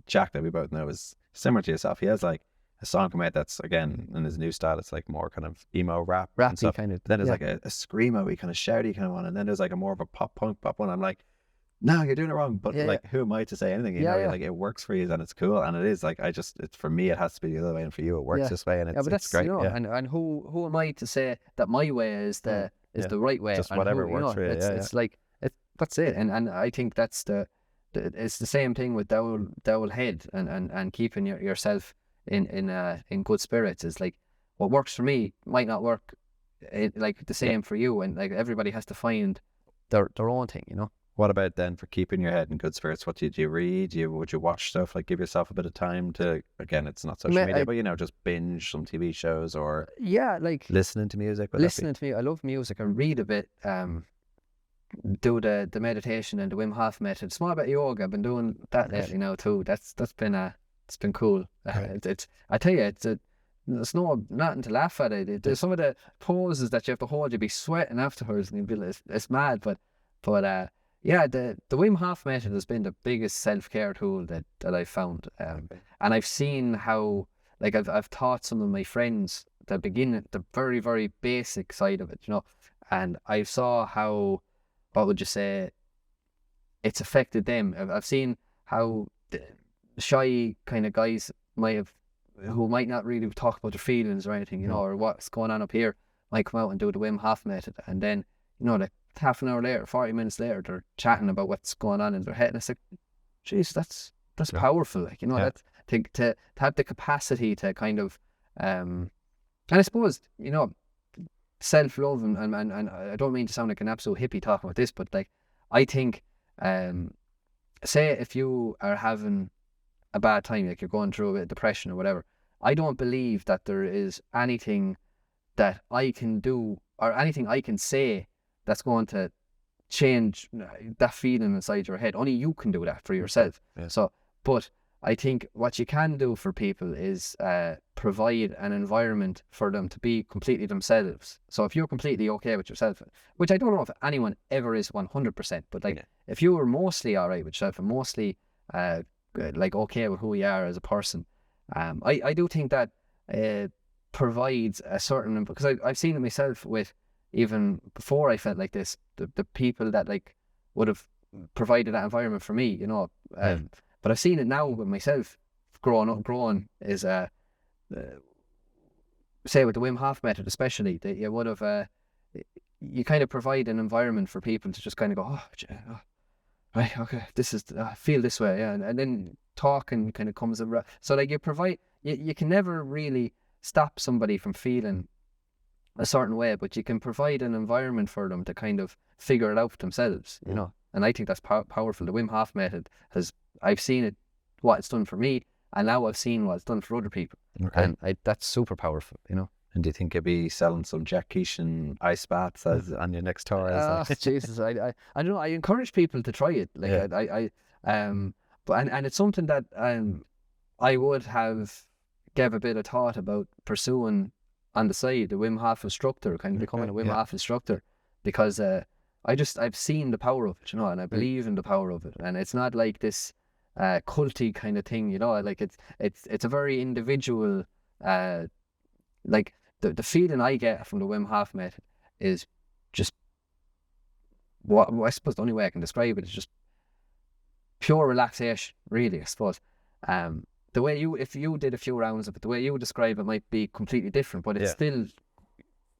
Jack, that we both know, is similar to yourself. He has, like, a song come out that's, again, in his new style, it's like more kind of emo rappy kind of. Then there's like a screamo-y kind of shouty kind of one, and then there's like a more of a pop one. I'm like, no, you're doing it wrong. But like, who am I to say anything? You know, like, it works for you and it's cool, and it is like, it's for me, it has to be the other way, and for you, it works this way, and it's great. You know, and who am I to say that my way is the right way? Just whatever works for you. It's like that's it, and I think that's it's the same thing with Dowell Head and keeping yourself in good spirits. Is like, what works for me might not work like the same for you, and like everybody has to find their own thing, you know. What about then for keeping your head in good spirits? What do you read? Would you watch stuff? Like, give yourself a bit of time to, again, it's not social media, but, you know, just binge some TV shows, or like listening to music. Listening to me, I love music. I read a bit. Do the meditation and the Wim Hof method. Small bit of yoga. I've been doing that lately now too. That's been it's been cool. It's I tell you, it's nothing to laugh at. There's some of the poses that you have to hold. You'd be sweating afterwards, and you'd be like, it's mad. But yeah, the Wim Hof method has been the biggest self-care tool that I've found. And I've seen how, like, I've taught some of my friends the very, very basic side of it, you know, and I saw how, what would you say, it's affected them. I've seen how the shy kind of guys who might not really talk about their feelings or anything, you know, or what's going on up here, might come out and do the Wim Hof method, and then, you know, like, half an hour later, 40 minutes later, they're chatting about what's going on in their head, and it's like, geez, that's powerful, like, you know, that to have the capacity to kind of and I suppose, you know, self-love, and I don't mean to sound like an absolute hippie talking about this, but like, I think say if you are having a bad time, like you're going through a bit of depression or whatever, I don't believe that there is anything that I can do or anything I can say that's going to change that feeling inside your head. Only you can do that for yourself. So, but I think what you can do for people is provide an environment for them to be completely themselves. So if you're completely okay with yourself, which I don't know if anyone ever is 100%, but like if you were mostly all right with yourself and mostly like okay with who you are as a person, I do think that provides a certain, because I've seen it myself with, even before I felt like this, the people that like would have provided that environment for me, you know. But I've seen it now with myself, growing is say with the Wim Hof method, especially, that you would have you kind of provide an environment for people to just kind of go, oh, right, okay, this is feel this way, yeah, and then talking kind of comes around. So like you provide, you can never really stop somebody from feeling a certain way, but you can provide an environment for them to kind of figure it out for themselves, you know. And I think that's powerful. The Wim Hof method I've seen it, what it's done for me, and now I've seen what it's done for other people. And that's super powerful, you know. And do you think you'll be selling some Jack Keeshan ice baths on your next tour? Jesus, I don't know. I encourage people to try it. Like but it's something that I would have gave a bit of thought about pursuing on the side, the Wim Hof instructor, kind of becoming a Wim Hof instructor, because I've seen the power of it, you know, and I believe in the power of it, and it's not like this culty kind of thing, you know. Like it's a very individual, like the feeling I get from the Wim Hof method is just what I suppose the only way I can describe it is just pure relaxation, really, I suppose. The way if you did a few rounds of it, the way you would describe it might be completely different, but it's still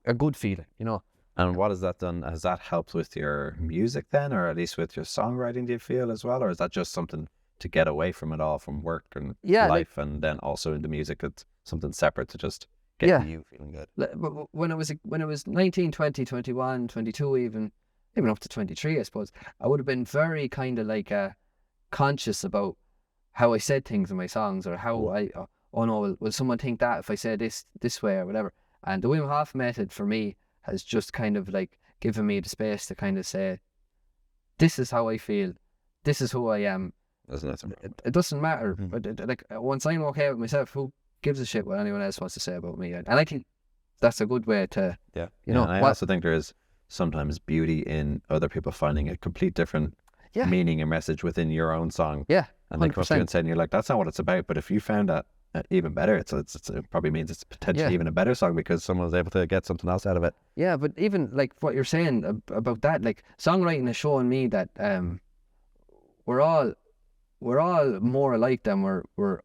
a good feeling, you know. And what has that done? Has that helped with your music then, or at least with your songwriting, do you feel, as well? Or is that just something to get away from it all, from work and life, and then also into music, it's something separate to just get you feeling good? But when I was 19, 20, 21, 22, even up to 23, I suppose, I would have been very kind of like conscious about how I said things in my songs, or how oh no, will someone think that if I say this way or whatever. And the Wim Hof method for me has just kind of like given me the space to kind of say, this is how I feel, this is who I am. It doesn't matter. But like once I'm okay with myself, who gives a shit what anyone else wants to say about me? And I think that's a good way to you know. And I also think there is sometimes beauty in other people finding a complete different meaning and message within your own song. And they come up to you and saying, you're like, that's not what it's about. But if you found that even better, it probably means it's potentially even a better song because someone was able to get something else out of it. Yeah, but even like what you're saying about that, like songwriting is showing me that we're all more alike than we're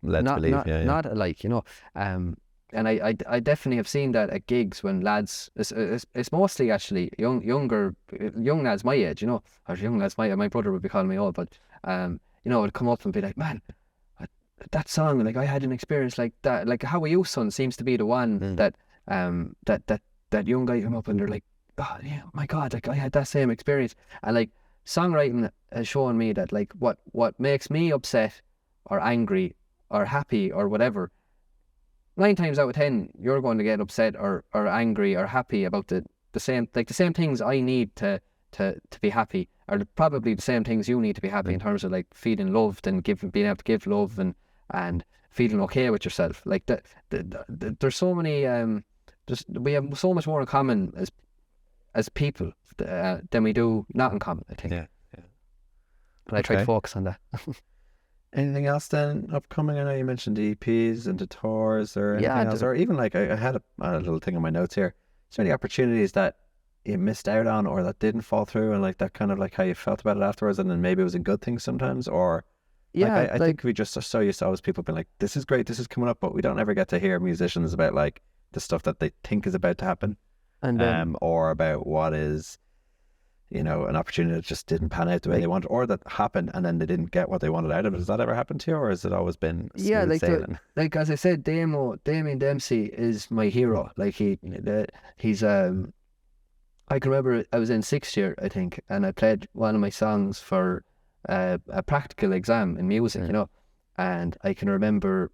not alike, you know. And I definitely have seen that at gigs when lads, it's mostly actually young lads my age, you know, or young lads my brother would be calling me old, but you know, would come up and be like, man, that song, like I had an experience like that, like How Are You Son seems to be the one that young guy come up and they're like, oh yeah, my God, like I had that same experience. And like songwriting has shown me that like what makes me upset or angry or happy or whatever, 9 times out of 10 you're going to get upset or angry or happy about the same things I need to be happy are probably the same things you need to be happy in terms of like feeling loved and being able to give love and feeling okay with yourself. Like there's so many we have so much more in common as people than we do not in common, I think. But I try to focus on that. Anything else then upcoming? I know you mentioned the EPs and the tours or anything else, or even like I had a little thing on my notes here. Is there any opportunities that you missed out on or that didn't fall through, and like that kind of like how you felt about it afterwards, and then maybe it was a good thing sometimes, or I think we just are so used to always people being like, this is great, this is coming up, but we don't ever get to hear musicians about like the stuff that they think is about to happen, and or about what is, you know, an opportunity that just didn't pan out the way they wanted, or that happened and then they didn't get what they wanted out of it. Has that ever happened to you, or has it always been smooth sailing? Like as I said, Damien Dempsey is my hero. Like he's I can remember I was in 6th year, I think, and I played one of my songs for a practical exam in music, you know, and I can remember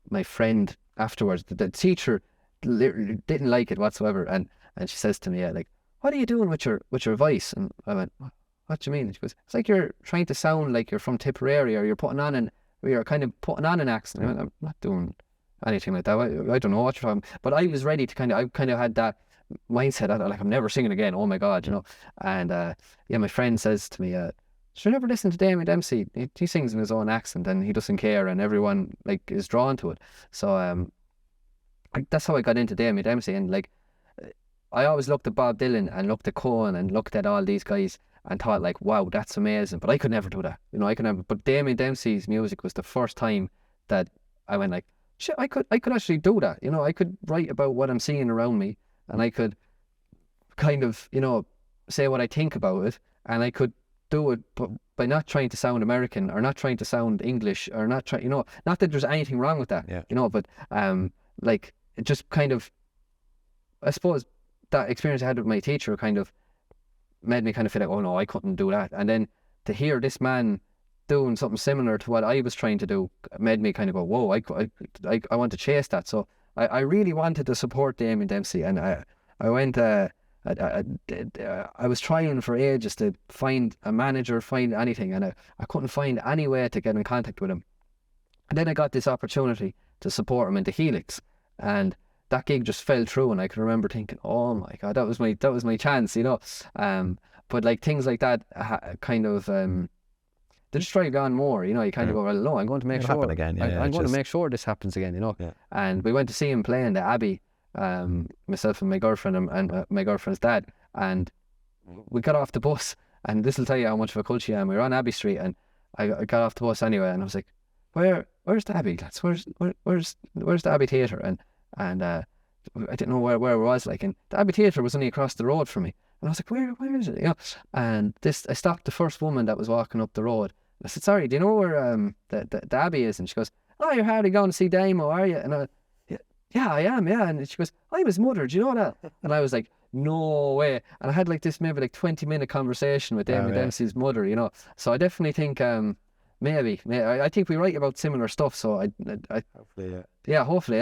my friend afterwards, the teacher literally didn't like it whatsoever, and she says to me, like, what are you doing with your voice? And I went, what do you mean? And she goes, it's like you're trying to sound like you're from Tipperary, or you're putting on we were kind of putting on an accent. I went, I'm not doing anything like that. I don't know what you're talking about. But I was ready to I kind of had that mindset that, like, I'm never singing again. Oh my God, you know. And my friend says to me, should never listen to Damien Dempsey. He sings in his own accent and he doesn't care, and everyone like is drawn to it. So that's how I got into Damien Dempsey. And like, I always looked at Bob Dylan and looked at Cohen and looked at all these guys and thought, like, wow, that's amazing. But I could never do that. You know, I could never. But Damien Dempsey's music was the first time that I went like, shit, I could actually do that. You know, I could write about what I'm seeing around me, and I could kind of, you know, say what I think about it, and I could do it but by not trying to sound American or not trying to sound English or not trying, you know, not that there's anything wrong with that, you know, but like, it just kind of, I suppose that experience I had with my teacher kind of made me kind of feel like, oh no, I couldn't do that. And then to hear this man doing something similar to what I was trying to do made me kind of go, whoa, I want to chase that. So I really wanted to support Damien Dempsey, and I went I was trying for ages to find a manager, find anything, and I couldn't find any way to get in contact with him. And then I got this opportunity to support him in the Helix, and that gig just fell through. And I can remember thinking, oh my God, that was my chance, you know. But like, things like that kind of they just drive on more, you know. You kind of go, well, no, I'm going to make sure happen again. I'm going to make sure this happens again, you know. And we went to see him play in the Abbey, myself and my girlfriend and my girlfriend's dad, and we got off the bus, and this will tell you how much of a culture I am. We were on Abbey Street, and I got off the bus anyway, and I was like, where's the Abbey, lads? Where's the Abbey Theatre? And I didn't know where it was, like, and the Abbey Theatre was only across the road from me, and I was like, where is it, you know? And I stopped the first woman that was walking up the road, and I said, sorry, do you know where the Abbey is? And she goes, oh, you're hardly going to see Damo, are you? And I, yeah, I am, yeah. And she goes, I'm his mother, do you know that? And I was like, no way. And I had like this maybe like 20-minute conversation with Damien Dempsey's mother, you know. So I definitely think maybe I think we write about similar stuff. So I hopefully, hopefully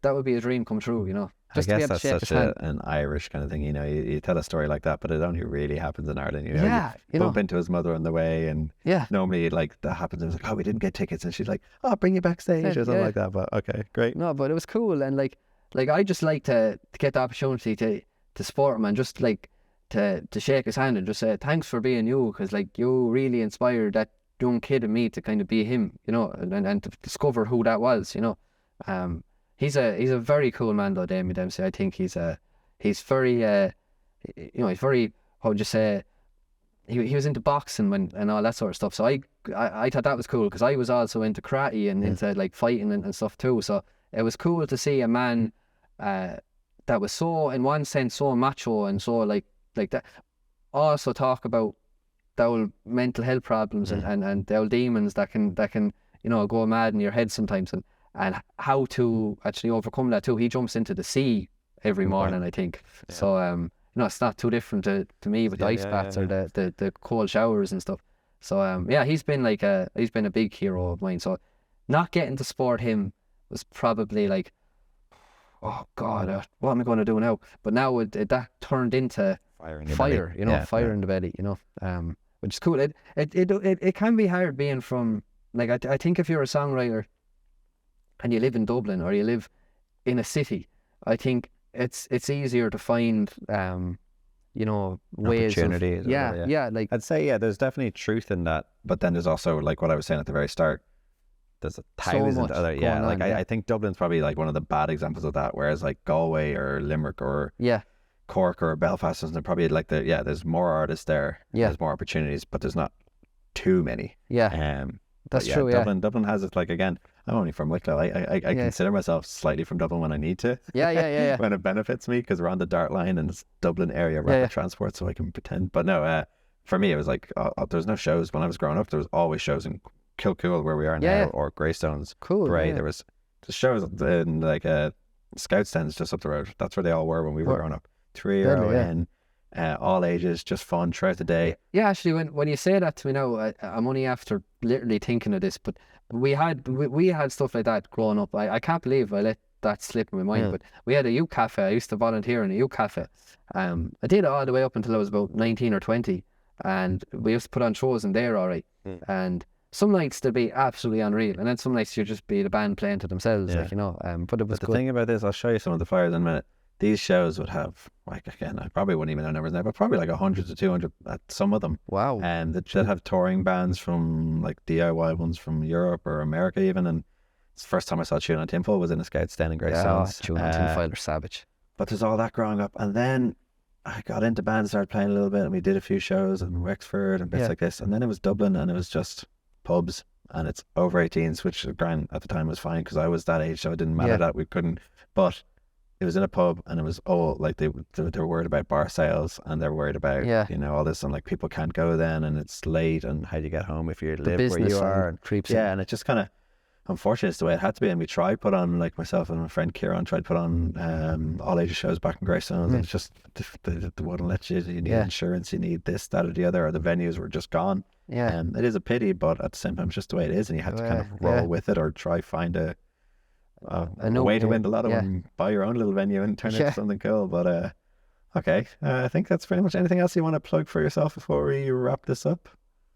that would be a dream come true, you know. Just I guess that's such an Irish kind of thing, you know. You tell a story like that, but it only really happens in Ireland, you know. You bump into his mother on the way, and normally like that happens. And it's like, oh, we didn't get tickets, and she's like, oh, I'll bring you backstage or something like that. But okay, great. No, but it was cool, and like I just like to get the opportunity to support him, and just like to shake his hand and just say thanks for being you, because like you really inspired that young kid in me to kind of be him, you know, and to discover who that was, you know. He's a very cool man though, Damien Dempsey. I think he's very you know, he's very, how would you say, he was into boxing and all that sort of stuff. So I thought that was cool, because I was also into karate and into like fighting and stuff too. So it was cool to see a man that was so, in one sense, so macho and so like that, also talk about the old mental health problems and the old demons that can you know, go mad in your head sometimes, and how to actually overcome that too. He jumps into the sea every morning, I think. So you know, it's not too different to me with the ice baths or the cold showers and stuff. So he's been a big hero of mine. So not getting to support him was probably like, oh God, what am I going to do now? But now that turned into fire, you know, fire in the belly, you know, which is cool. It can be hard being from, like, I think if you're a songwriter and you live in Dublin or you live in a city, I think it's easier to find you know, ways opportunities. Like, I'd say there's definitely truth in that, but then there's also, like what I was saying at the very start, there's 1,000 other I think Dublin's probably like one of the bad examples of that, whereas like Galway or Limerick or Cork or Belfast, and probably like there's more artists there, there's more opportunities, but there's not too many. That's true. Dublin has it. Like, again, I'm only from Wicklow. I consider myself slightly from Dublin when I need to. When it benefits me, because we're on the Dart line and it's Dublin area rapid transport, so I can pretend. But no, for me it was like there's no shows when I was growing up. There was always shows in Kilcool, where we are now, or Greystones, Bray. There was just shows in like Scout stands just up the road. That's where they all were when we were growing up. 3 euro in. All ages, just fun throughout the day. Actually, when you say that to me now, I'm only after literally thinking of this, but we had stuff like that growing up. I can't believe I let that slip in my mind, but we had a youth cafe. I used to volunteer in a youth cafe. I did it all the way up until I was about 19 or 20, and we used to put on shows in there, all right. And some nights they'll be absolutely unreal, and then some nights you'll just be the band playing to themselves, like, you know. But it was good. The thing about this, I'll show you some of the flyers in a minute. These shows would have, like, again, I probably wouldn't even know numbers now, but probably like 100 to 200 at some of them. Wow. And that should have touring bands from, like, DIY ones from Europe or America even. And it's the first time I saw Tune on Tinfoil was in a Scout Stand in Greystones. Tune on Tinfoil are savage. But there's all that growing up. And then I got into bands, started playing a little bit, and we did a few shows in Wexford and bits like this. And then it was Dublin, and it was just pubs. And it's over 18s, which grand at the time was fine because I was that age, so it didn't matter that we couldn't. But it was in a pub, and it was like they were worried about bar sales, and they're worried about you know, all this, and like people can't go then, and it's late, and how do you get home if you live where you are, and creeps and it just kind of, unfortunately, it's the way it had to be. And we tried put on, like myself and my friend Kieran tried to put on all ages shows back in Greystones, and it's just they wouldn't let you. You need insurance, you need this, that, or the other, or the venues were just gone. It is a pity, but at the same time, it's just the way it is, and you have to kind of roll with it or try find a way to win the lotto and buy your own little venue and turn it into something cool. But okay, I think that's pretty much. Anything else you want to plug for yourself before we wrap this up?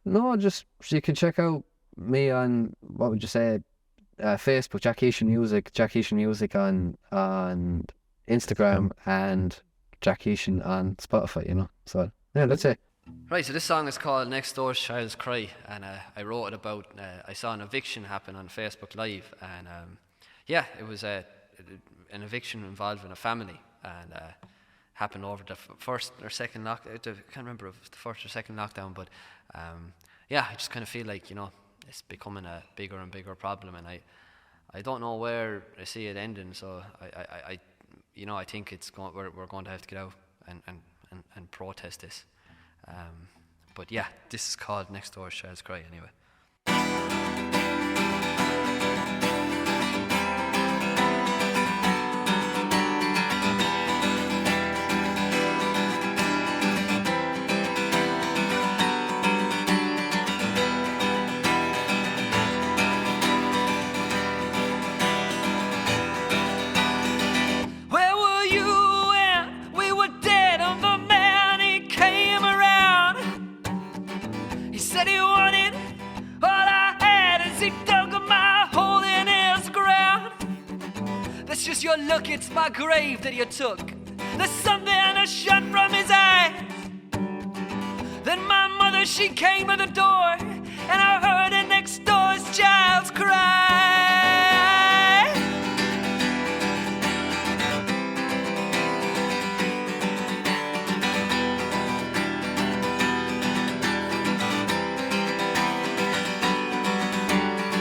No, just so you can check out me on, what would you say, Facebook, Jack Keeshan Music on Instagram, and Jack Keeshan on Spotify, you know. So yeah, that's it. Right, so this song is called Next Door's Child's Cry, and I wrote it about, I saw an eviction happen on Facebook Live, and it was an eviction involving a family, and happened over the first or second lockdown. I can't remember if it was the first or second lockdown, but I just kind of feel like, you know, it's becoming a bigger and bigger problem, and I don't know where I see it ending. So I think we're going to have to get out and protest this. But yeah, this is called Next Door's Child's Cry anyway. Your look, it's my grave that you took. There's something that shone from his eyes. Then my mother, she came to the door, and I heard her next door's child's cry.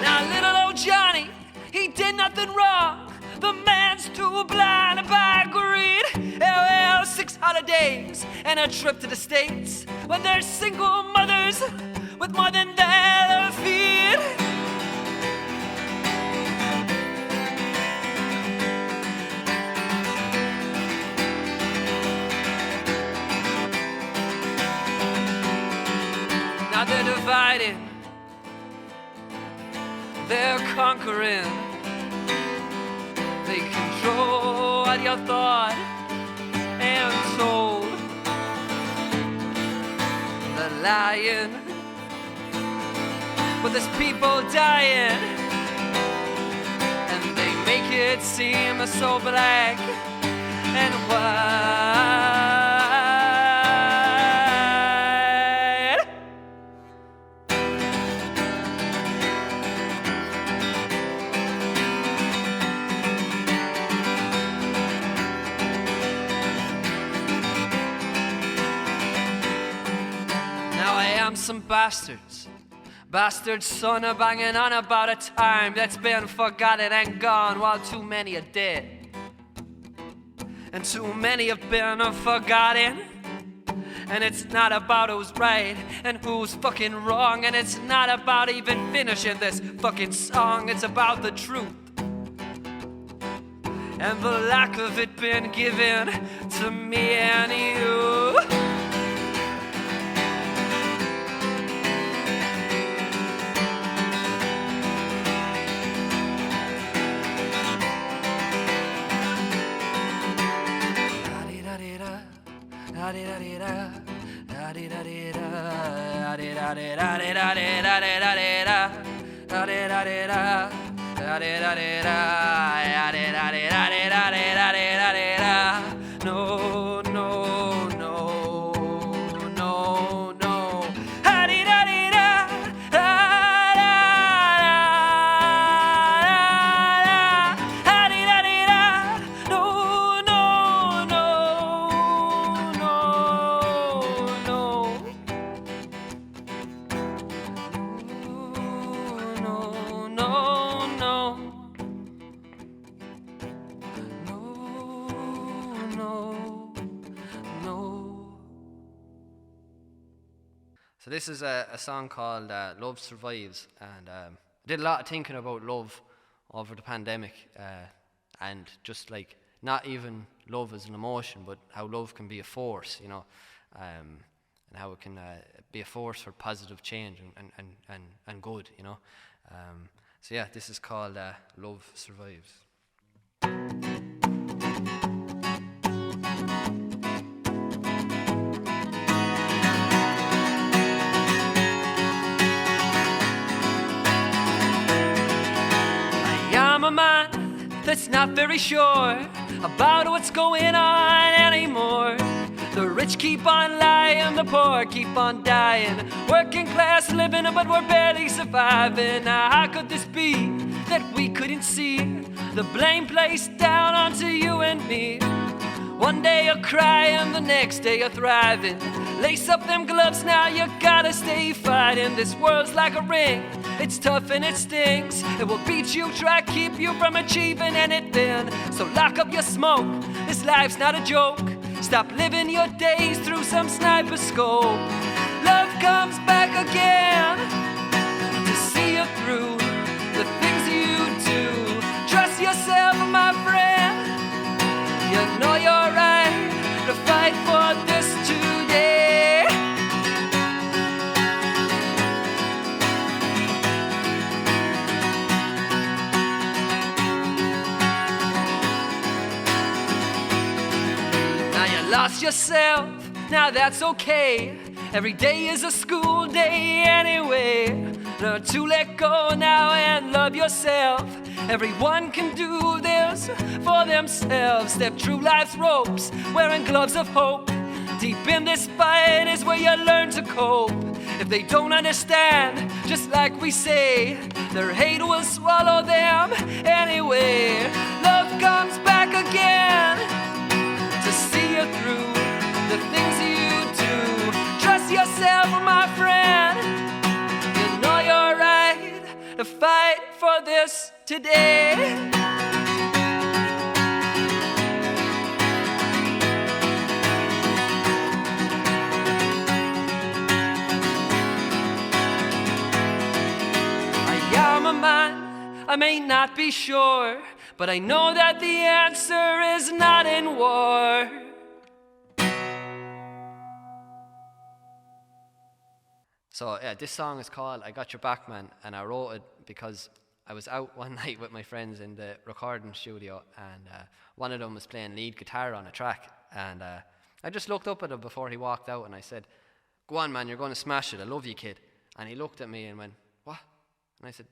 Now little old Johnny, he did nothing wrong. The man's too blind by greed. Well, 6 holidays and a trip to the States when there's single mothers with more than they'll feed. Now they're divided, they're conquering. They control what you thought and told. They're lying, but there's people dying, and they make it seem so black and white. Some bastards son are banging on about a time that's been forgotten and gone, while too many are dead and too many have been forgotten. And it's not about who's right and who's fucking wrong, and it's not about even finishing this fucking song. It's about the truth and the lack of it being given to me and you. Da-da-da-da-da, da-da-da-da-da, da-da-da-da-da-da-da-da-da. No, no, no, no, no. So this is a song called Love Survives, and I did a lot of thinking about love over the pandemic, and just like not even love as an emotion, but how love can be a force, you know, and how it can be a force for positive change and good, you know. So yeah, this is called Love Survives. I'm a man that's not very sure about what's going on anymore. The rich keep on lying, the poor keep on dying. Working class living, but we're barely surviving. Now how could this be that we couldn't see the blame placed down onto you and me? One day you're crying, the next day you're thriving. Lace up them gloves now, you gotta stay fighting. This world's like a ring, it's tough and it stings. It will beat you, try to keep you from achieving anything. So lock up your smoke, this life's not a joke. Stop living your days through some sniper scope. Love comes back again to see you through the things you do. Trust yourself, my friend. You know you're right to fight for this today. Now you lost yourself, now that's okay. Every day is a school day anyway. Learn to let go now and love yourself. Everyone can do this for themselves. Step through life's ropes, wearing gloves of hope. Deep in this fight is where you learn to cope. If they don't understand, just like we say, their hate will swallow them anyway. Love comes back again to see you through the things you do. Trust yourself, my friend. You know you're right to fight for this today. I am a man, I may not be sure, but I know that the answer is not in war. So yeah, this song is called I Got Your Back, Man, and I wrote it because I was out one night with my friends in the recording studio, and one of them was playing lead guitar on a track, and I just looked up at him before he walked out, and I said, "Go on, man, you're going to smash it, I love you, kid." And he looked at me and went, "What?" And I said,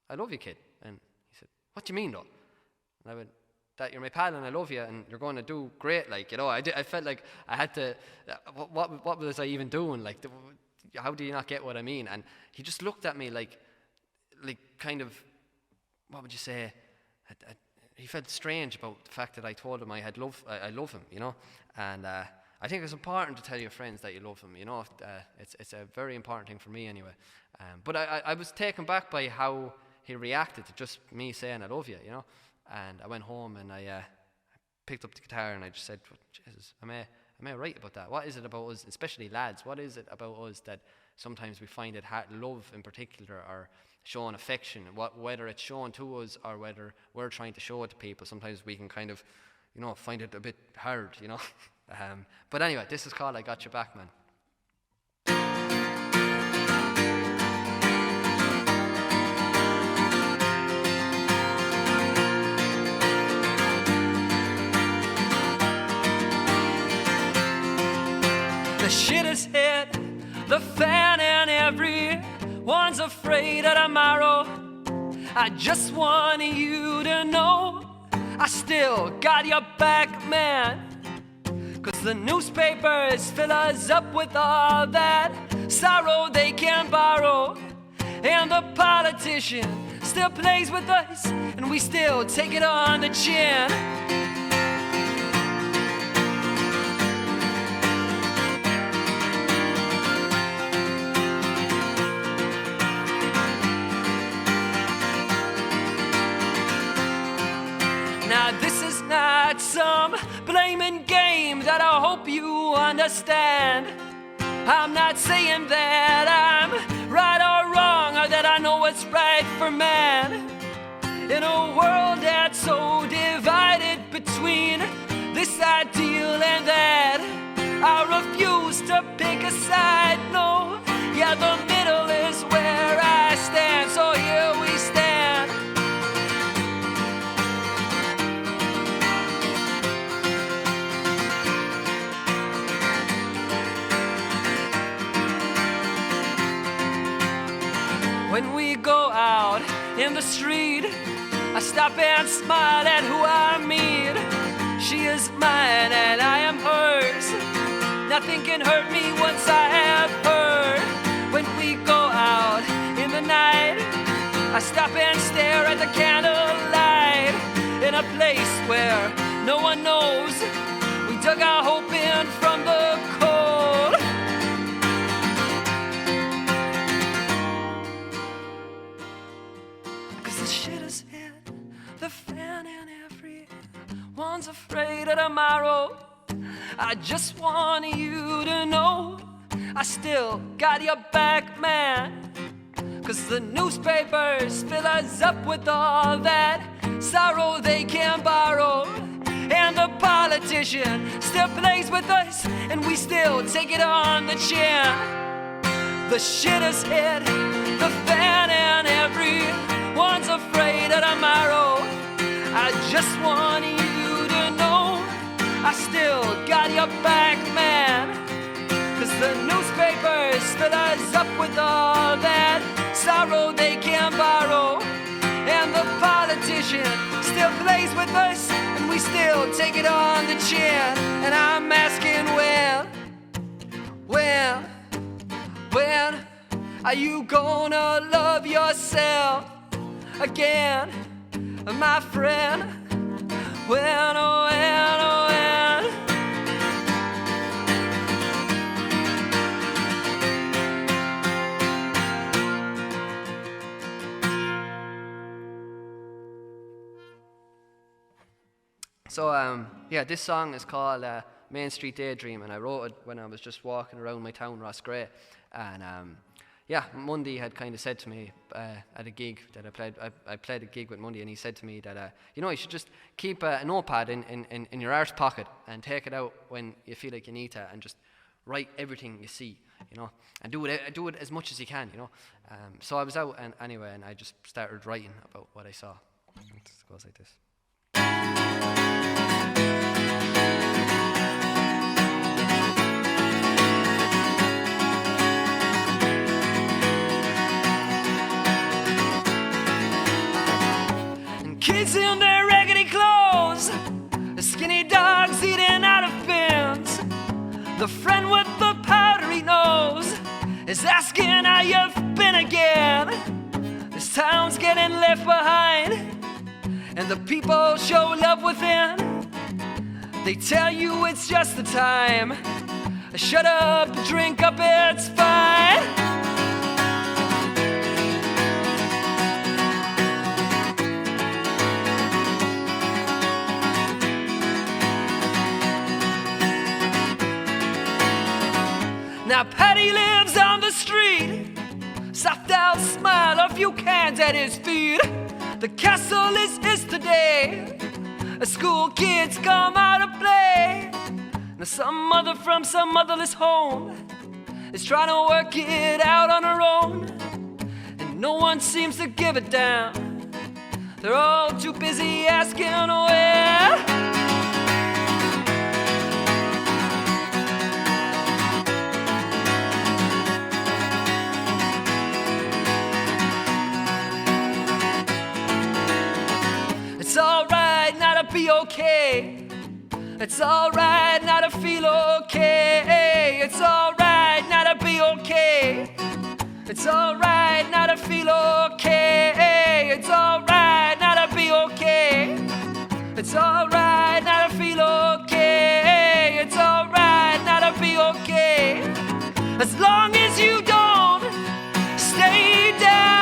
"I love you, kid." And he said, "What do you mean, though?" And I went, "That you're my pal and I love you and you're going to do great, like, you know." I felt like I had to, what was I even doing? Like, how do you not get what I mean? And he just looked at me like kind of, what would you say? He felt strange about the fact that I told him I love him, you know. And I think it's important to tell your friends that you love them, you know. It's a very important thing for me anyway. But I was taken back by how he reacted to just me saying I love you, you know. And I went home and I picked up the guitar and I just said, Jesus, am I right about that? What is it about us, especially lads, what is it about us that sometimes we find it hard, love in particular, or showing affection, whether it's shown to us or whether we're trying to show it to people, sometimes we can kind of, you know, find it a bit hard, you know. But anyway, this is called I Got Your Back, Man. The shit is hit the fan and everyone's afraid of tomorrow. I just want you to know I still got your back, man. 'Cause the newspapers fill us up with all that sorrow they can borrow, and the politician still plays with us, and we still take it on the chin. Now this is not some blaming game that I hope you understand. I'm not saying that I'm right or wrong, or that I know what's right for man. In a world that's so divided between this ideal and that, I refuse to pick a side, no. Yeah, the middle is where I stand, so here we stand. When we go out in the street, I stop and smile at who I meet. She is mine and I am hers. Nothing can hurt me once I have her. When we go out in the night, I stop and stare at the candlelight. In a place where no one knows, we dug our hope in from the cold. The shit has hit the fan and everyone's afraid of tomorrow. I just want you to know I still got your back, man. 'Cause the newspapers fill us up with all that sorrow they can borrow, and the politician still plays with us, and we still take it on the chin. The shit has hit the fan and everyone's afraid of tomorrow. I just want you to know I still got your back, man. 'Cause the newspapers fill us up with all that sorrow they can borrow, and the politician still plays with us, and we still take it on the chin. And I'm asking when are you gonna love yourself again, my friend? When, oh, when, oh, when? So, yeah, this song is called Main Street Daydream, and I wrote it when I was just walking around my town, Rossgrey. And yeah, Mundy had kind of said to me at a gig that I played a gig with Mundy, and he said to me that, you should just keep a notepad in your arse pocket and take it out when you feel like you need to, and just write everything you see, and do it as much as you can, So I was out anyway, and I just started writing about what I saw. It goes like this. Kids in their raggedy clothes, skinny dogs eating out of bins. The friend with the powdery nose is asking how you've been again. This town's getting left behind, and the people show love within. They tell you it's just the time. Shut up, drink up, it's fine. Now Patty lives on the street, soft out smile, a few cans at his feet. The castle is his today. School kids come out to play. Now some mother from some motherless home is trying to work it out on her own, and no one seems to give it down. They're all too busy asking where. be okay. It's alright now to feel okay. It's alright now to be okay. It's alright now to feel okay. It's alright now to be okay. It's alright now to feel okay. It's alright now to be okay. As long as you don't stay down.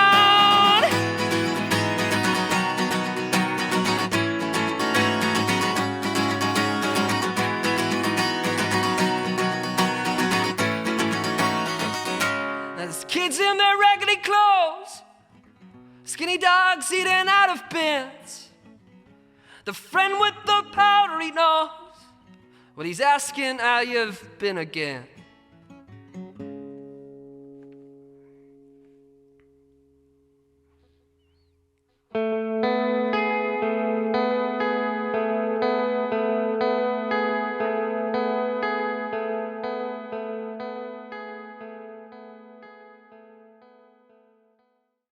There's kids in their raggedy clothes, skinny dogs eating out of bins. The friend with the powdery nose, well, he's asking how you've been again.